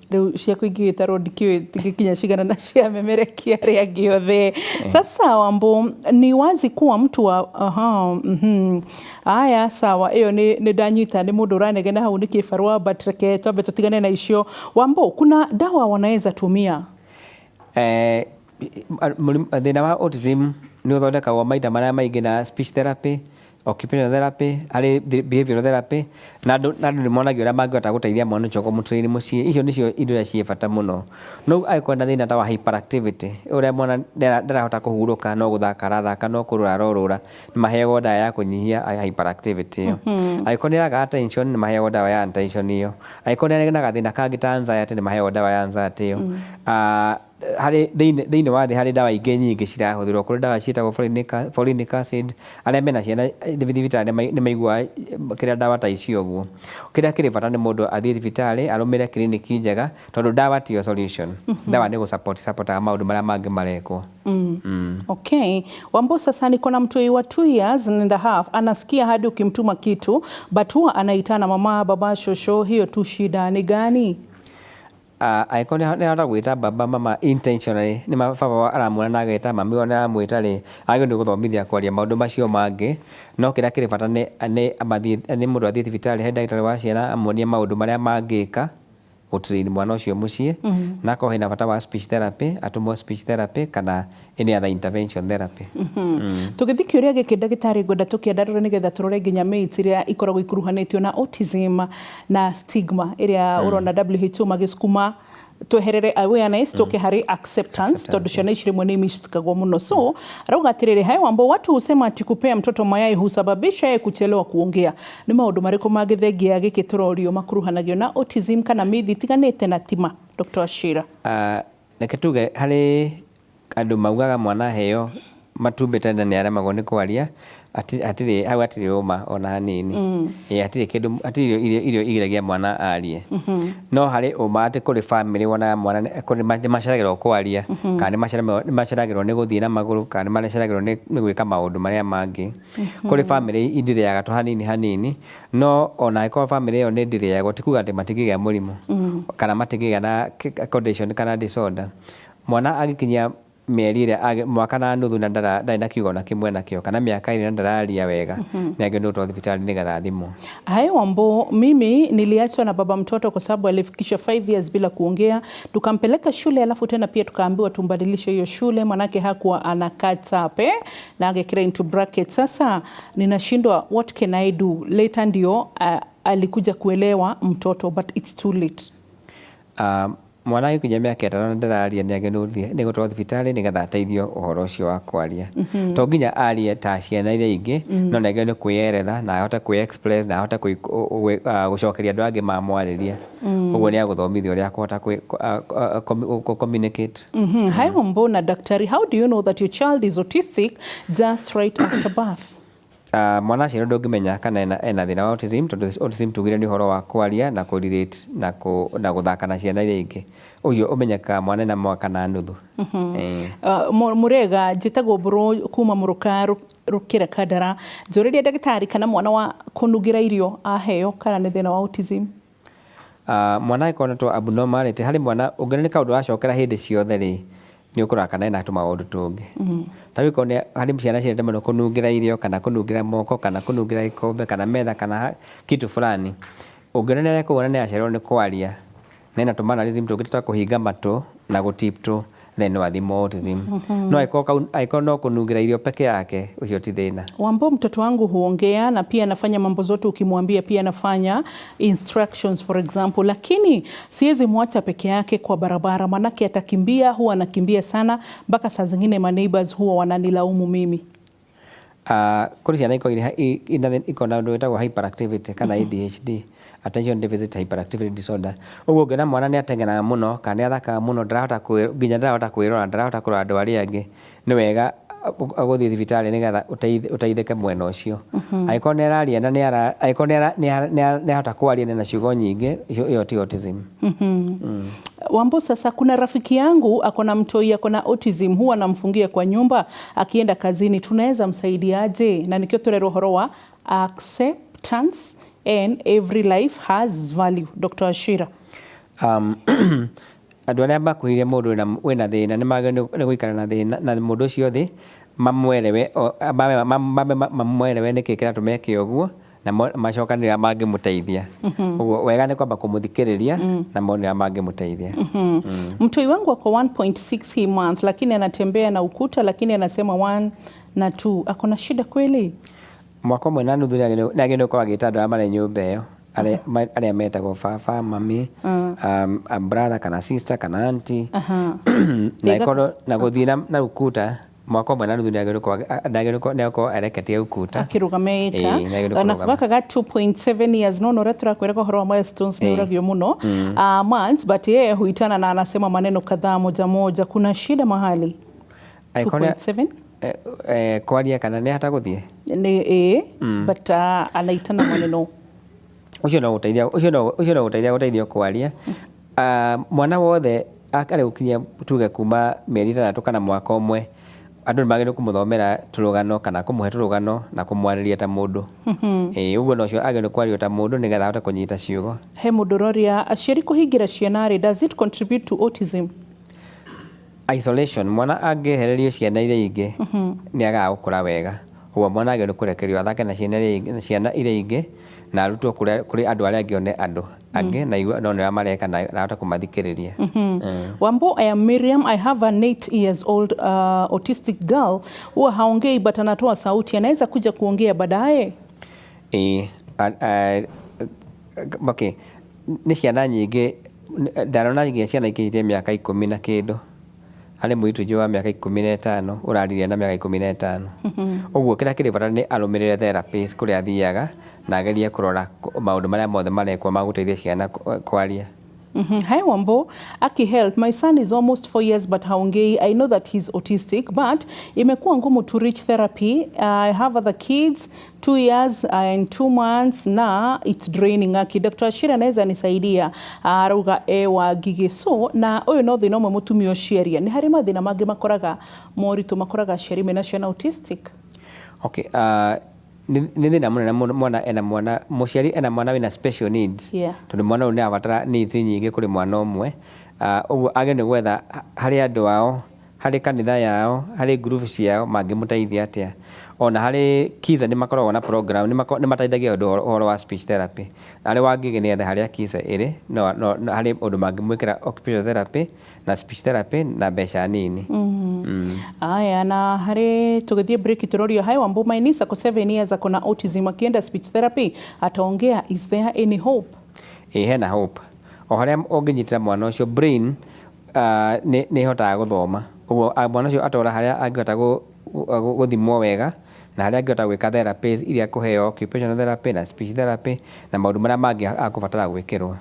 riu ciaku ingĩgĩtarwo ndikiũĩ tingĩkinya cigana na cia memerekia arĩa angĩ othe. Sasa Wambo, ni wazi kuwa mtu wa aya sawa, iyo ni ndanyita ni mundu uranegena hau ni kibarua, but reke twambe tutigane na icio. Wambo, kuna dawa wanaweza tumia thina wa autism ni uthondekagwo maita maria maingi na speech therapy, occupational therapy, hari behavioral therapy, na andu ni monagio uria mangihota guteithia mwana ucio kumutrain mucii. Icio nicio indo iria cie bata muno. No angĩkorwo na thina ta wa hyperactivity, uria mwana ndarahota kuhuruka, no guthaka arathaka, no kurura arorura, ni maheagwo dawa ya kunyihia hyperactivity iyo. Angĩkorwo ni araga attention, ni maheagwo dawa ya attention iyo. Angĩkorwo ni na thina kangĩ ta anxiety, ni maheagwo dawa ya anxiety iyo. Hari thiini wa thi hari dawa ingĩ nyingĩ cirahuthirwo, kuri dawa cietagwo folic acid. Aria mena ciana thibitari ni maigua kira dawa ta icio guo. Kira kiri bata ni mundu athie thibitari arumire kliniki njega, tondu dawa ti yo solution. Dawa ni support maundu maria mangi marekwo. Okay. Wambo, sasa niko na mtu wa 2 years and a half, anasikia hadi ukimtuma kitu but huwa anaitana mama, baba, shosho. Hiyo tu shida ni gani? Angĩkorwo nĩ arenda gwĩta baba mama intentionally, ni baba aramuona na ageta mami ona aramwĩta rĩ, agĩrĩirwo nĩ gũthomithia kwaria maũndũ macio mangĩ. No kĩrĩa kĩrĩ bata nĩ mũndũ athiĩ thibitarĩ he ndagĩtarĩ wa ciana amuonie maũndũ marĩa mangĩka gũtrain mwana ũcio mũciĩ. Na akorwo hena bata wa speech therapy, atũmwo speech therapy kana any other intervention therapy. Tũgĩthiĩ kĩũria gĩkĩ ndagĩtarĩ ngwenda tũkĩandarũre nĩgetha tũrore nginya myths iria ikoragwo ikuruhanĩtio na autism na stigma ĩrĩa ũrona WHO magĩcukuma tweherere awareness toke hari acceptance tondu ciana ici rimwe ni imeshikagwo muno. So rauga atiriri, hai Wambo, watu husema ati kupea mtoto mayai husababisha yeye kuchelewa kuongea. Ni maundu mariko magithengia giki turorio makuruhanagio na autism kana mithi tiganite na tima? Dr. Wachira. Reke tuge hari andu maugaga mwana heo matumbite na ni aremagwo ni kwaria, atiri uma ona hanini. Atiri kindu, atiri irio igiragia mwana arie. No hari uma ati kuri family wona mwana kuri maceragirwo kwaria, kana maceragirwo ni guthii na maguru, kana maceragirwo ni gwika maundu maria mangi. Kuri family indiriaga tu hanini, no ona iko family iyo ni ndiriaga tikuga ati matigiga murimu kana matigiga na condition kana disorder. Mwana agikinya mieri ĩrĩa mwaka na nuthu na ndarĩ na kiugo na kimwe nakio, kana miaka 2 na ndararia wega, ni agĩrĩirwo gũtwarwo thibitarĩ nĩgetha thimwo. Hai Wambo, mimi niliachwa na baba mtoto kwa sababu alifikisha 5 years bila kuongea. Tukampeleka shule, alafu tena pia tukaambiwa tumbadilishe hiyo shule, manake hakuwa anakata na agekira into bracket. Sasa ninashindwa, what can I do? Later ndio alikuja kuelewa mtoto, but it's too late. Mwana agĩkinya mĩaka 5 na ndararia ni agĩrĩirwo nĩ gũtwarwo thibitarĩ nĩgetha ateithio ũhoro ũcio wa kwaria. To nginya arie ta ciana iria ingĩ, no nĩ agĩrĩirwo nĩ kwĩyeretha na ahote kwĩ-express na ahote gũcokeria andũ angĩ mamwarĩria. Ũguo nĩ agũthomithio ũrĩa akũhota communicate. Hai Wambo na daktari, how do you know that your child is autistic just right after birth? Mwana acio ndũngĩmenya kana ena thina wa autism, tondu autism tugire ni uhoro wa kwaria na kurelate na guthaka na ciana iria ingĩ. Ucio umenyeka mwana na mwaka na nuthu. Murega njitagwo bro kuma muruka rukira kadara, njuririe ndagĩtarĩ kana mwana wa kunugira irio aheo kana ni thina wa autism? Mwana ĩkonetwo abnormality hari mwana ũngĩona nĩ kaũndũ wacokera hĩndĩ ciothe rĩ, ni ukura kana ina tuma maundu tungi. Tawi kone hari ciana ciendete muno kunungira irio kana kunungira moko kana kunungira ikombe kana metha kana kitu fulani. Ũngĩona nĩ kuona nĩ acererwo nĩ kwaria na ina tumanalism tũngĩtũta kuhinga matũ na gũtiptũ, then wathimo autism. No aiko no kunungira irio peke yake, ucio ti thina. Wambo, mtoto wangu huongea na pia anafanya mambo zote ukimwambia, pia anafanya instructions for example, lakini siwezi mwacha peke yake kwa barabara, manake atakimbia, huwa anakimbia sana mpaka saa zingine ma neighbors huwa wananilaumu mimi. Kuri ciana iko na undu wetagwo hyperactivity kana ADHD, attention deficit hyperactivity disorder. Uguo ngena mwana nĩ ateng'eraga muno kana athakaga muno, nginya ndarahota kwĩrora, ndarahota kũrora andũ arĩa angĩ, nĩ wega aguthii thibitari nigetha uteithike mwena ucio angĩkorwo nĩ araria na angĩkorwo nĩ ahota kwaria na ciugo nyingĩ hiyo ti autism. Wambo, sasa kuna rafiki yangu akona mtoi akona autism, huwa namfungia kwa nyumba akienda kazini, tunaweza msaidiaje? Na nikio turero uhoro wa acceptance and every life has value. Dr. Wachira. Andũ arĩa makuhĩrĩirie mũndũ wĩna thĩna nĩ magĩrĩirwo nĩ gũikara na thĩna na mũndũ ũcio thĩ mamwerewe nĩkĩ kĩratũma eke ũguo na macokanĩrĩra mangĩmũteithia. Ũguo wega nĩ kwamba kũmũthikĩrĩria na maũndũ mangĩmũteithia. Mtoi wangu ako 1.6 hii month, lakini anatembea na ukuta, lakini anasema 1 na 2. Akona shida kweli? Mwaka ũmwe na nuthu nĩagĩrĩirwo gũkorwo agĩta andũ arĩa marĩ nyũmba ĩyo arĩa metagwo baba, mami, brother kana sister kana auntie na ĩkorwo na gũthiĩ na ukuta mwaka ũmwe na nuthu nĩagĩrĩirwo areketie ukuta akĩrũgame ĩka na gaka ga 2.7 years no ũrĩa tũrakwĩra ũhoro wa milestones nĩ ũragio mũno months, but yeye huitana na anasema maneno kadhaa moja. Kuna shida mahali 2.7 kwaria kana nĩ hata gũthiĩ but anaitana maneno ucio no gũteithia kwaria. Mwana wothe arĩ gũkinyia tuge kuma mĩeri 3 kana mwaka ũmwe, andũ nĩmagĩrĩirwo kũmũthomera tũrũgano kana kũmũhe tũrũgano na kũmwarĩria ta mũndũ. Ũguo nocio agĩrĩirwo kwaria ta mũndũ nĩgetha ahote kũnyita ciugo. He mũndũ ũroria aciari kũhingĩra ciana rĩ, does it contribute to autism? Isolation, mwana angĩehererio ciana iria ingĩ nĩagaga gũkũra wega. Ũguo mwana agĩrĩirwo kũrekererio athake na ciana iria ingĩ na arutwo kũrĩ andũ arĩa angĩ one andũ angĩ na igua no nĩra mareka na ahota kũmathikĩrĩria. Wambo, I am Miriam. I have an 8 years old autistic girl. Huwa haongei but anatoa sauti. Anaweza kuja kuongea baadaye? Okay. Nĩ ciana nyingĩ ndarona nginya ciana ikinyĩtie mĩaka 10 na kĩndũ. Harĩ mũirĩtu wa mĩaka 15 ũraririe na mĩaka 15. Ũguo kĩrĩa kĩrĩ bata nĩ arũmĩrĩre therapist kũrĩa athiaga na agerie kũrora maũndũ marĩa mothe marekwo ma gũteithia ciana kwaria. Hi Wambo, Aki help. My son is almost 4 years but haongei. I know that he's autistic but imekuwa ngumu to reach therapy. I have other kids 2 years and 2 months na it's draining. Aki Dr. Wachira anaweza nisaidia arauga wa gige so na uyu no thina umwe mutumia uciaria ni hari mathina mangĩ makoraga moritũ makoraga aciari mena ciana autistic. Okay, nĩ thĩna mũnene mũciari ena mwana wĩna special needs. Tondũ mwana ũyũ nĩabatara needs nyingĩ kũrĩ mwana ũmwe. Ũguo agĩrĩirwo gwetha harĩ andũ ao, harĩ kanitha yao, harĩ group ciao mangĩmũteithia atĩa. Ona harĩ Kiza nĩmakoragwo na program nĩmateithagia ũhoro wa speech therapy. Harĩ Wangige nĩetha harĩa Kiza ĩrĩ no harĩ ũndũ mangĩmwĩkĩra occupational therapy na speech therapy na mbeca nini. Aya na harĩ tũgĩthiĩ break tũrorio hi Wambo, my niece ako 7 years akona autism akienda speech therapy ataongea, is there any hope? Hena hope. O harĩa ũngĩnyitĩra mwana ũcio brain nĩ hotaga gũthoma. Ũguo mwana ũcio atwara harĩa angĩhota gũthimwo wega na harĩa angĩhota gwĩka therapy iria kũheo occupational therapy na speech therapy na maũndũ marĩa mangĩ akũbatara gwĩkĩrwo.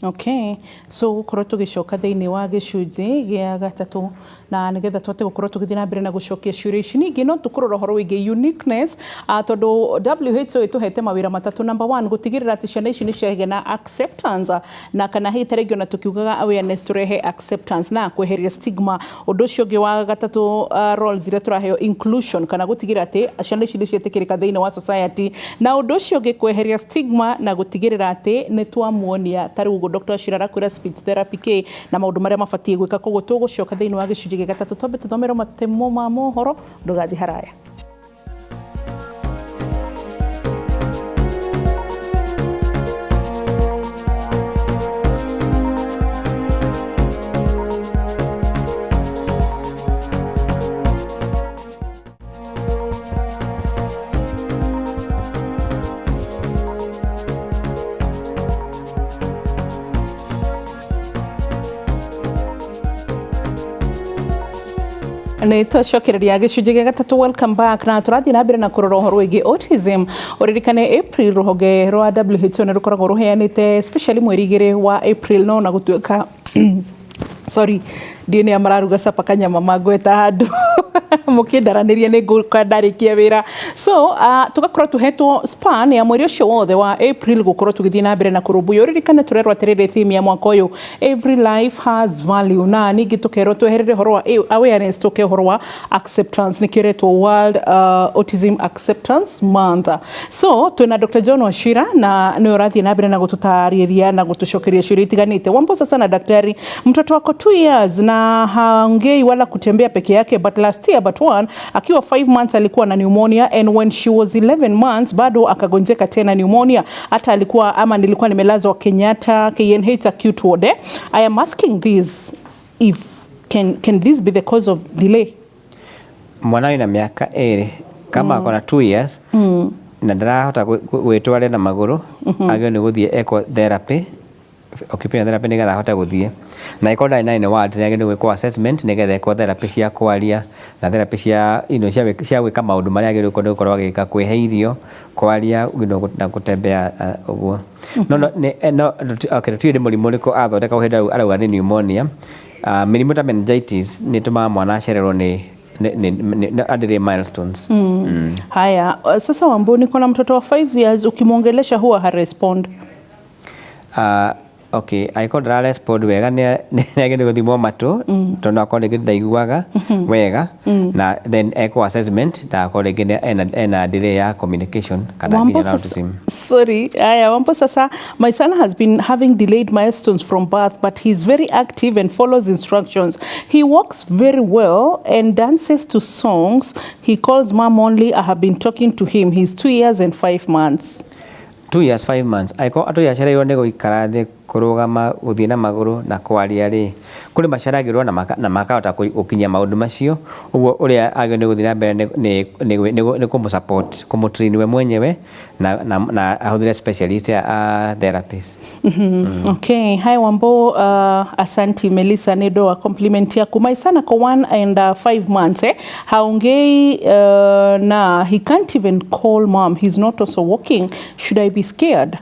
Okay, so gũkorwo tũgĩcoka thĩinĩ wa gĩcunjĩ gĩa gatatũ na nĩgetha tũhote gũkorwo tũgĩthiĩ na mbere na gũcokia ciũria ici. Ningĩ no tũkũrora ũhoro wĩgiĩ uniqueness tondũ WHO ĩtũhete mawĩra matatũ. Number 1, gũtigĩrĩra atĩ ciana ici nĩ ciagĩa na acceptance na kana hihi tarĩngĩ ona tũkiugaga awareness tũrehe acceptance na kweheria stigma. Ũndũ ũcio ũngĩ wa gatatũ, roles iria tũraheo inclusion kana gũtigĩrĩra atĩ ciana ici nĩ ciĩtĩkĩrĩka thĩinĩ wa society, na ũndũ ũcio ũngĩ kweheria stigma na gũtigĩrĩra atĩ nĩ twamuonia tarĩu Dr. Wachira arakwĩra speech therapy kĩ na maũndũ marĩa mabatiĩ gwĩka. Koguo tũgũcoka thĩinĩ wa gĩcunjĩ gĩa gatatũ twambe tũthomerwo matemo ma mohoro, ndũgathiĩ haraya. Nĩ tũcokereria gĩcunjĩ gĩa gatatũ. Welcome back na tũrathiĩ na mbere na kũrora ũhoro wĩgiĩ autism. Ũririkane April rũhonge rwa WHO nĩ rũkoragwo rũheanĩte especially mweri 2 wa April no na gũtuĩka sorry ndiye nĩ amararuga capa kanyama mangweta handũ mukindaranirie ni ngukandarikia wira so tugakorwo tuhetwo span ya mweri ucio wothe wa April gukorwo tugithii na mbere na kurumbuya uririkane turerwo atiriri theme ya mwaka uyu every life has value na ningi tukerwo tweherere horo wa awareness tuke horo wa acceptance nikiretwo World Autism Acceptance Month. So twina Dr. John Wachira na ni urathie na mbere na gututariria na gutucokeria ciuria itiganite. Wambosa sana daktari, mtoto wako 2 years na haongei wala kutembea peke yake, but last year but one akiwa 5 months alikuwa na pneumonia, and when she was 11 months bado akagonjeka tena pneumonia. Hata nilikuwa nimelazwa Kenyatta KNH acute ward. I am asking this, if can this be the cause of delay? Mwana ina miaka 2 kama akona 2 years na ndarahota gwitwara na maguru agio ni guthie echo therapy, occupational therapy nigetha ahota guthie na iko ndari 9 wards ni agio gwikwo assessment nigetha echo therapy cia kwaria na therapy cia cia gwika maundu maria agio gukorwo agika kwihe irio, kwaria na gutembea uguo no okay tiri murimu riko athondeka uhinda arauga ni pneumonia. Mirimu ta meningitis ni tuma mwana acererwo ni adire milestones. Haya, sasa Wambu, niko na mtoto wa 5 years, ukimwongelesha huwa harespond? Okay, aiko respond wega ni guthimwo matu tondu akorwo ngi ndaiguaga wega na then echo assessment da akorwo ngi ena delay ya communication kana nginya autism. Sorry, Wambu, sasa my son has been having delayed milestones from birth, but he's very active and follows instructions. He walks very well and dances to songs. He calls mom only. I have been talking to him. He's 2 years and 5 months. 2 years 5 months aiko atu yacereirwo ni guikara thi kurugama guthie na maguru na kwaria ri kuri maceragirwo na makahota gukinya maundu macio uguo uria agio ni guthie na mbere ni kumusupport kumutrain we mwenyewe na ahuthire specialist therapist. Okay, hi Wambo, asanti Melissa nido wa compliment yaku. My son ako 1 and 5 months haongei na he can't even call mom. He's not also walking. Should I be scared?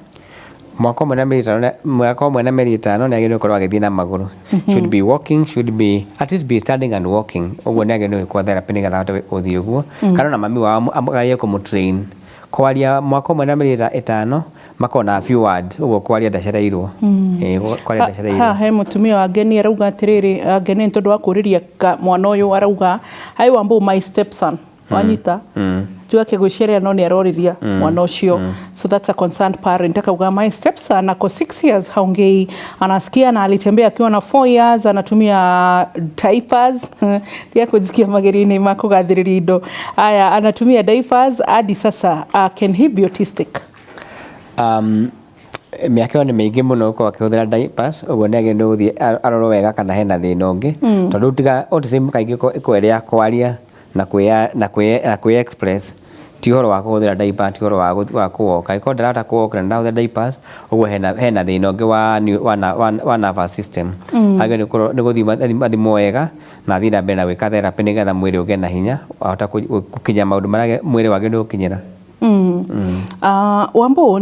Mwaka mwe na meri 5 ni agirwo korwo agithii na maguru. Should be walking, should be at least be standing and walking. Uguo ni agirwo kwa therapy nigetha ahote guthii uguo kana na mami wao agaye kumutrain kwaria. Mwaka mwe na meri 5 makona a few words uguo kwaria ndacereirwo kwaria ndacereirwo. He mutumia wa ngeni arauga atiriri ngeni tondu wa kuriria mwana uyu arauga hi Wambu, my stepson wanyita tuake gwicerea no ni aroriria mwana ucio, so that's a concerned parent. Akauga my stepson ako 6 years haongei, anasikia na alitembea akiwa na 4 years, anatumia diapers tia kujikia magerini makugathiriria indo aya, anatumia diapers hadi sasa. Can he be autistic? Miaka ni mingi muno ko akihuthira diapers uguo ni agirwo guthie arorwo wega kana hena thina ungi tondu tiga autism kaingi iko ria kwaria na kwe express ti horo wa kuhuthira diaper, ti horo wa kuoka. Iko ndarata kuoka na ndahuthira diapers uguo hena thina ungi wa nervous system agio ni guthima wega na thina mbere na gwika therapy nigetha mwiri uge na hinya ahota gukinya maundu maria mwiri wage ni gukinyira. Wambu,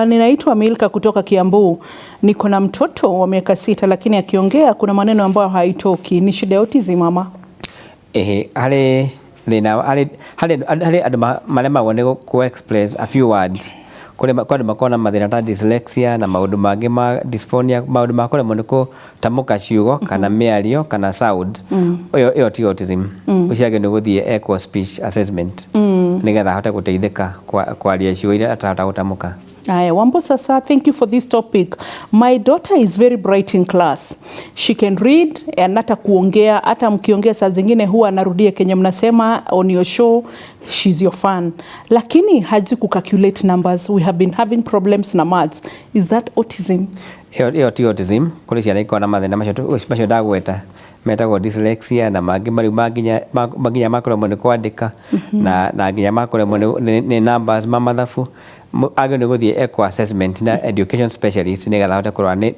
ninaitwa Milka kutoka Kiambu. Niko na mtoto wa miaka 6 lakini akiongea kuna maneno ambayo haitoki. Ni shida ya autism mama? Hali andu maremagwo ni ku express a few words kwa makona mathina ta dyslexia na maundu mangi ma dysphonia, maundu makoremwo ni kutamuka ciugo kana miario kana sound. Iyo ti autism. Uciage ni guthie echo speech assessment nigetha ahote guteithika kwaria ciugo iria atahota gutamuka. Wambu, sasa thank you for this topic. My daughter is very bright in class. She can read and hata kuongea, hata mkiongea saa zingine huwa anarudia kenye mnasema on your show. She's your fan. Lakini haji kucalculate numbers. We have been having problems na maths. Is that autism? Iyo ti autism. Kuri ciana iko na mathina macio ndagweta metagwo dyslexia na maginya makoremwo ni kwandika na nginya makoremwo ni numbers mathabu. Agio ni guthie echo assessment na education specialist nigetha ahote kurora ni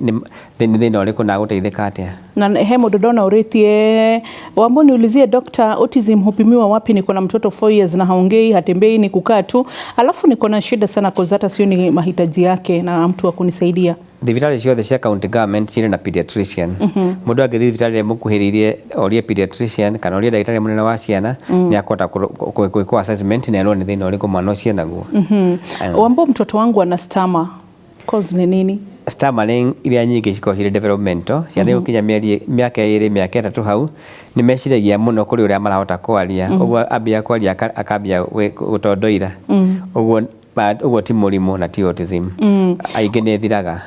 thina uriku na guteithika atia. Na he mundu ndona uritie Wambu, niulizie doctor, autism hupimiwa wapi? Niko na mtoto 4 years na haongei, hatembei, ni kukaa tu, alafu niko na shida sana kwa hata sio ni mahitaji yake na mtu wa kunisaidia. thibitarĩ ciothe cia county government cirĩ na pediatrician. Mũndũ angĩthiĩ thibitarĩ mũkuhĩrĩirie orie pediatrician kana orie ndagĩtarĩ mũnene wa ciana nĩ akũhota gwĩkwo assessment na erwo nĩ thĩna ũrĩkũ mwana ũcio naguo. Wambo, mtoto wangu ana stammer, cause ni nini? Stammering iria nyingĩ cikoragwo cirĩ developmental, ciana gũkinya mĩaka 2 mĩaka 3 hau nĩ meciragia mũno kũrĩ ũrĩa marahota kwaria, ũguo ambia kwaria akambia gũtondoira, ũguo ti mũrimũ na ti autism. Aingĩ nĩ thiraga.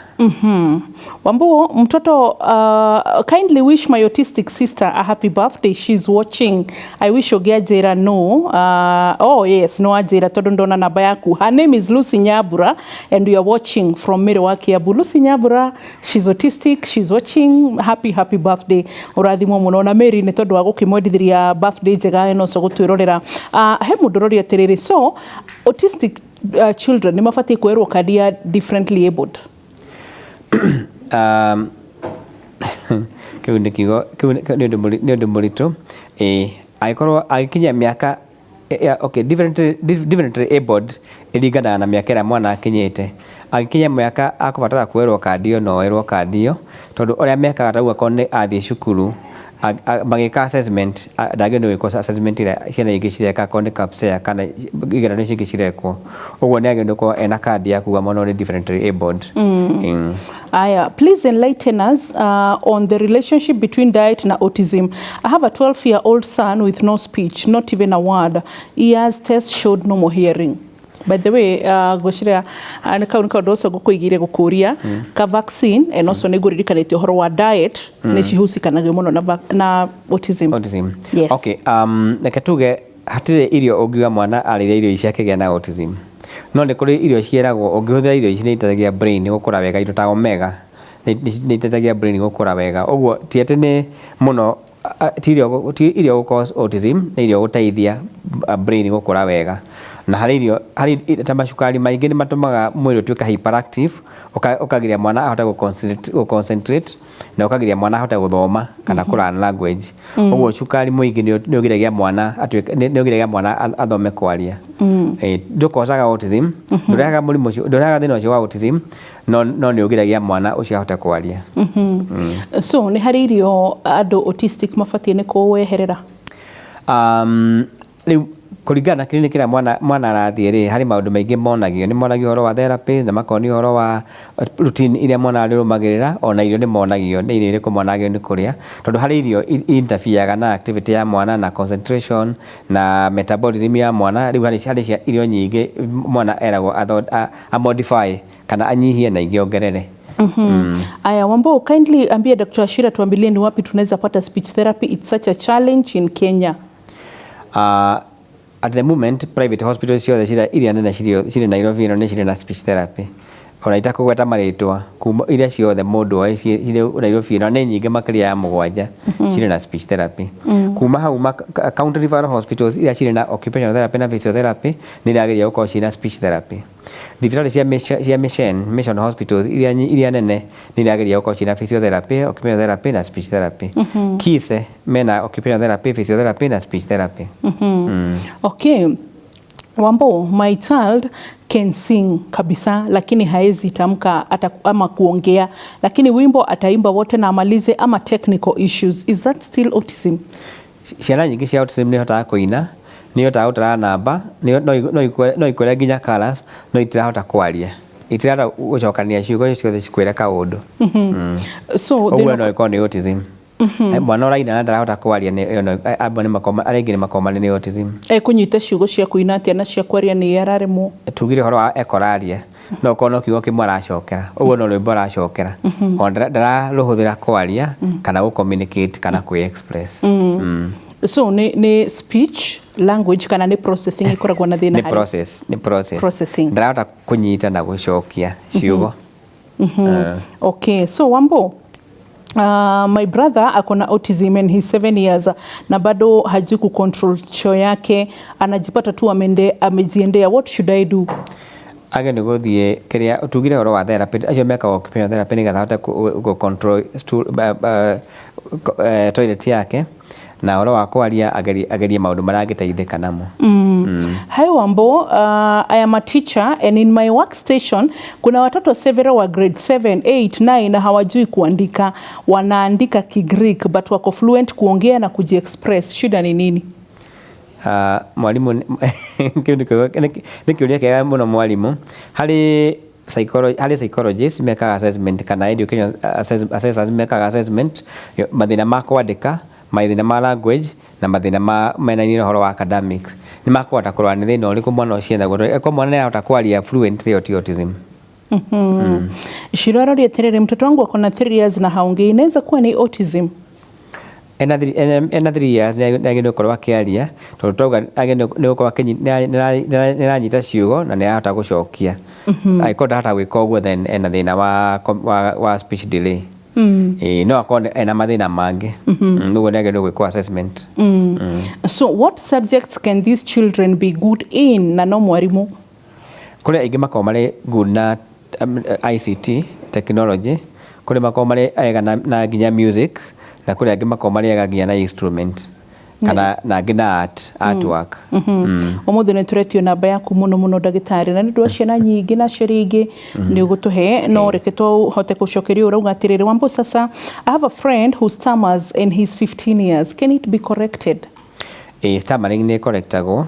Wambo, mtoto, kindly wish my autistic sister a happy birthday. She's watching. I wish Ogiajera no. Oh yes, no Ajera todo ndona namba yaku. Her name is Lucy Nyabura and we are watching from Mirewa Kiambu. Lucy Nyabura, she's autistic, she's watching. Happy birthday. Urathimwo muno na Mary nĩ tondũ wa gũkĩmwendithĩria birthday njega ĩno so gũtwĩrorera. He mũndũ ũroria atĩrĩrĩ, so autistic children nĩ mabatiĩ kwĩrwo kandi ya differently abled. Kĩu nĩ ũndũ mũritũ. Agĩkorwo agĩkinya mĩaka differently abled ĩringanaga na mĩaka ĩrĩa mwana akinyĩte. Agĩkinya mĩaka akũbatara kwĩrwo kandi ĩyo no erwo kandi ĩyo, tondũ ũrĩa mekaga taguo akorwo nĩ athiĩ cukuru magĩka assessment, ndagĩrĩirwo gwĩkwo assessment ĩrĩa ciana ingĩ cireka akorwo nĩ KPSEA kana igeranio cingĩ cirekwo. Ũguo nĩ agĩrĩirwo gũkorwo ena kandi ya kuga mwana ũyũ nĩ differently abled. Aya, please enlighten us on the relationship between diet and autism. I have a 12-year-old son with no speech, not even a word. Ears test showed no more hearing. By the way, gwĩciria nĩ kaũndũ ũcio gũkũigire gũkũria ka vaccine and also nĩ ngũririkanĩtie ũhoro wa diet nĩ cihucikanagio mũno na autism. Yes. Okay, reke tuge hatirĩ irio ũngiuga mwana arĩire irio ici akĩgĩa na autism. No nĩ kũrĩ irio cieragwo ũngĩhũthĩra irio ici nĩ iteithagia brain gũkũra wega, indo ta omega nĩ iteithagia brain gũkũra wega. Ũguo ti atĩ nĩ mũno ti irio gũcause autism, nĩ irio gũteithia brain gũkũra wega. Na harĩ ta macukari maingĩ nĩ matũmaga mwĩrĩ ũtuĩke hyperactive, ũkagiria mwana ahote gũconcentrate na ũkagiria mwana ahote gũthoma kana kũlearn language. Ũguo cukari mũingĩ nĩ ũgiragia mwana athome kwaria. Ndũkocaga autism, ndũrehaga mũrimũ ũcio, ndũrehaga thĩna ũcio wa autism, no nĩ ũgiragia mwana ũcio ahote kwaria. So nĩ harĩ irio andũ autistic mabatiĩ nĩ kũweherera? Rĩu kũringana na clinic ĩrĩa mwana arathiĩ rĩ, harĩ maũndũ maingĩ monagio. Nĩ monagio ũhoro wa therapy na makonio ũhoro wa routine iria mwana arĩrũmagĩrĩra, ona irio nĩ monagio nĩ irio irĩkũ mwana agĩrĩirwo nĩ kũrĩa, tondũ harĩ irio interfereaga na activity ya mwana na concentration na metabolism ya mwana. Rĩu harĩ irio nyingĩ mwana eragwo amodify kana anyihie na ingĩ ongerere. Aya, Wambo, kindly ambia Dr. Ashira tuambilie ni wapi tunaweza pata speech therapy. It's such a challenge in Kenya. At the moment, private hospitals ciothe iria nene cirĩ Nairobi ĩno nĩ cirĩ na speech therapy. Ona itakũgweta marĩtwa, kuma iria ciothe mũndũ oĩ cirĩ Nairobi ĩno nĩ nyingĩ makĩria ya 7 cirĩ na speech therapy. Kuma hau county referral hospitals iria cirĩ na occupational therapy na physiotherapy nĩ iragĩrĩire gũkorwo cirĩ na speech therapy. Thibitarĩ cia mission hospitals iria nene nĩ iragĩrĩire gũkorwo cirĩ na physiotherapy, occupational therapy na speech therapy. Kise mena occupational therapy, physiotherapy na speech therapy. Okay. Wambo, my child can sing kabisa, lakini haezi tamka ama kuongea, lakini wimbo ataimba wote na amalize, ama technical issues. Is that still autism? Ciana nyingĩ cia autism nĩ hotaga kũina, nĩ hotaga gũtara namba, no ikwĩra nginya colors, no itirahota kwaria, itirahota gũcokania ciugo ciothe cikwĩra kaũndũ. So ũguo no ĩkorwo nĩ autism. Mwana ũraina na ndarahota kwaria arĩngĩ nĩ makoma nĩ autism. Kũnyita ciugo cia kũina atĩa na cia kwaria nĩ araremwo? Tugire ũhoro wa ekoraria, no ũkorwo no kiugo kĩmwe aracokera, ũguo no rwĩmbo aracokera, ona ndararũhũthĩra kwaria kana gũ-communicate kana kwĩ-express. So ni speech language kana ni processing ikoragwo na thĩna harĩ? Ni processing. Ndarahota kũnyita na gũcokia ciugo. Okay, so Wambo, my brother akona autism and he's 7 years na bado hajui kucontrol choo yake, anajipata tu ameziendea. What should I do? Age nĩ gũthiĩ kĩrĩa tugire ũhoro wa therapy, acio mekaga occupational therapy nĩgetha ahote control toilet yake, na ũhoro wa kwaria agerie maũndũ marĩa angĩteithĩka namo. Hi Wambo, I am a teacher and in my workstation kuna watoto several wa grade 7, 8, 9 na hawajui kuandika, wanaandika Kigreek but wako fluent kuongea na kujiexpress. Shida ni nini? Mwalimu nikiulia kega muno mwalimu hari psychologist mekaga assessment kana education assessors mekaga assessment mathina ma kwandika, mathina ma language na mathina ma menanire horo wa academics ni makwata kurwa ni thina uriku mwana ucio naguo ko mwana ahota kwaria fluently autism. Shiroro rieterere mtoto wangu akona 3 years na haongei, inaweza kuwa ni autism? Ena 3 years nagendo korwa kiaria tondu toga agendo ni gukorwa niranyita ciugo na nihota gucokia aikonda hata gwika uguo then ena thina wa speech delay. No akonda ena mathina mangi nuguo nagendo gwikwo assessment. So what subjects can these children be good in na no mwarimu? Kule aingi makorwo mari good na ICT technology, kule makorwo mari ega na nginya music, na kule angĩ makorwo marĩ ega nginya na instrument kana na nginya artwork. Ũmũthĩ nĩ tũretio namba yaku mũno mũno ndagĩtarĩ, na nĩ ũndũ wa ciana nyingĩ na aciari aingĩ nĩ ũgũtũhe, no reke tũhote gũcokeria ũrauga atĩrĩrĩ Wambo, sasa I have a friend who stammers and he's 15 years. Can it be corrected? Stammering nĩ correctagwo.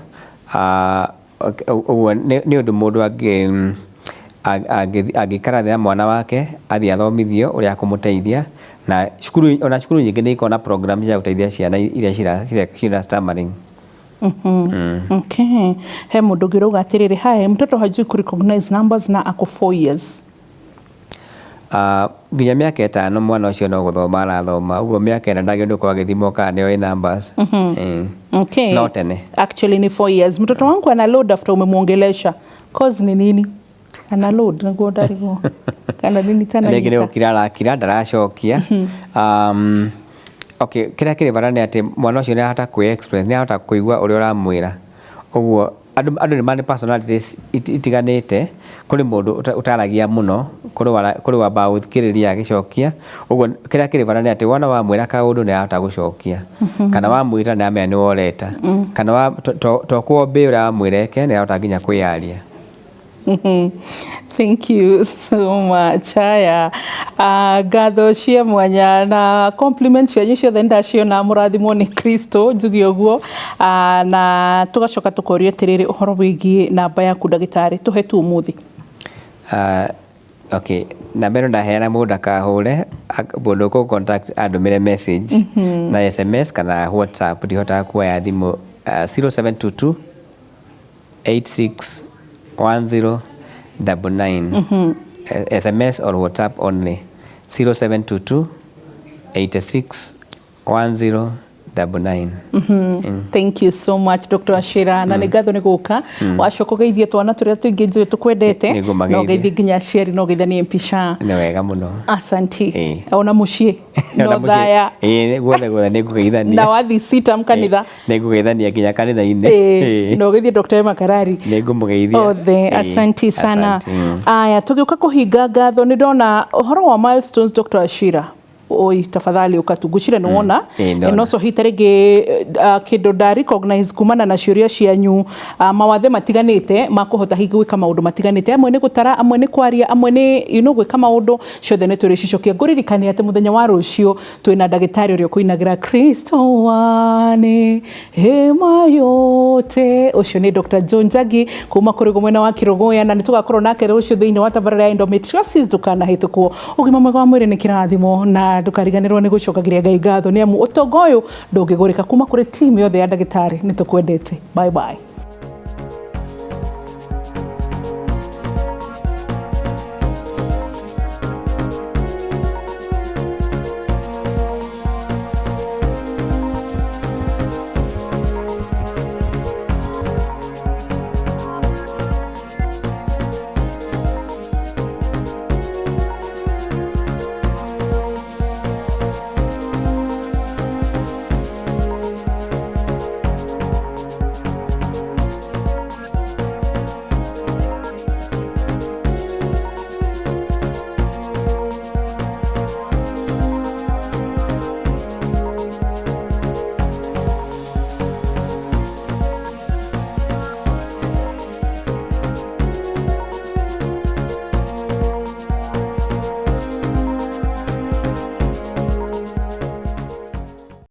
Ũguo nĩ ũndũ mũndũ angĩikara na mwana wake athiĩ athomithio ũrĩa akũmũteithia, na cukuru nyingĩ nĩ ikona program cia gũteithia ciana iria cina stammering. Okay. He mũndũ ũngĩ ũrauga atĩrĩrĩ, hi, mtoto hajui ku recognize numbers na ako 4 years. Nginya mĩaka 5 mwana ũcio no gũthoma arathoma, ũguo mĩaka 4 ndagĩrĩirwo gũkorwo agĩthimwo kana nĩoĩ numbers. Okay. No tene. Actually ni 4 years. Mtoto wangu ana load after umemwongelesha. Cause ni nini? Ana load na guo ndarigo. Kana nini tena nyita. Nĩgĩrĩo kira ndaracokia. Okay, kĩrĩa kĩrĩ bata nĩ atĩ mwana ũcio nĩ ahota kwĩ-express, nĩ ahota kũigua ũrĩa ũramwĩra. Ũguo andũ nĩ marĩ personalities itiganĩte, kũrĩ mũndũ ũtaragia mũno, kũrĩ wambaga gũthikĩrĩria agĩcokia. Ũguo kĩrĩa kĩrĩ bata nĩ atĩ wona wamwĩra kaũndũ nĩ ahota gũcokia, kana wamwĩra nĩ amenya nĩ woreta, kana to kuombĩ ũrĩa wamwĩra eke nĩ ahota nginya kwĩyaria. Thank you so much. Haya, ngatho cia mwanya na compliments cianyu ciothe ndaciona, mũrathimwo nĩ Kristo, njuge ũguo, na tugacoka tũkorio atĩrĩrĩ ũhoro wĩgiĩ namba yaku ndagĩtarĩ, tũhe tu ũmũthĩ. Okay, namba ĩno ndaheana mũndũ akahũre, mũndũ ũkũ-contact andũmĩre message na SMS kana WhatsApp, ndihotaga kuoya thimũ 0722 86 1099. SMS or WhatsApp only 0722 86 1099. Thank you so much Dr. Wachira, na nĩ ngatho nĩ gũka wacoka geithie twana tũrĩa tũingĩ njũĩ tũkwendete, no geithie nginya aciari, no geithanie mpisha. Nĩ wega mũno. Asanti. Ona mũciĩ no thaya. Guothe nĩ ngũgeithania. Na wathi sitam kanitha. Nĩ ngũgeithania nginya kanitha-inĩ. No geithie Dr. Makarari. Nĩ ngũmũgeithia. Othe, asanti sana. Aya, tũgĩũka kũhinga ngatho nĩ ndona ũhoro wa milestones Dr. Wachira. Oi, tafadhali ukatugucire nĩ wona no so hita rĩngĩ kĩndũ nda recognize kumana na ciũria cianyu, mawathe matiganĩte makũhota hihi gwĩka maũndũ matiganĩte, amwe nĩ gũtara, amwe nĩ kwaria, amwe nĩ gwĩka maũndũ, ciothe nĩ tũrĩcicokia. Ngũririkania atĩ mũthenya wa rũciũ twĩna ndagĩtarĩ ũrĩa ũkũinagĩra Kristo wane hema yote, ũcio nĩ Dr. John Njagi kuma kũrĩ mwena wa Kĩrũgũya, na nĩ tũgakorwo nake rũciũ thĩinĩ wa tabarĩra ya endometriosis, ndũkanahĩtũkwo. Ũgima mwega wa mwĩrĩ nĩ kĩrathimo, na ndũkariganĩrwo nĩ gũcokagĩria Ngai ngatho nĩ amu ũtonga ũyũ ndũngĩgũrĩka. Kuma kũrĩ timu yothe ya ndagĩtarĩ nĩ tũkwendete. Bye bye.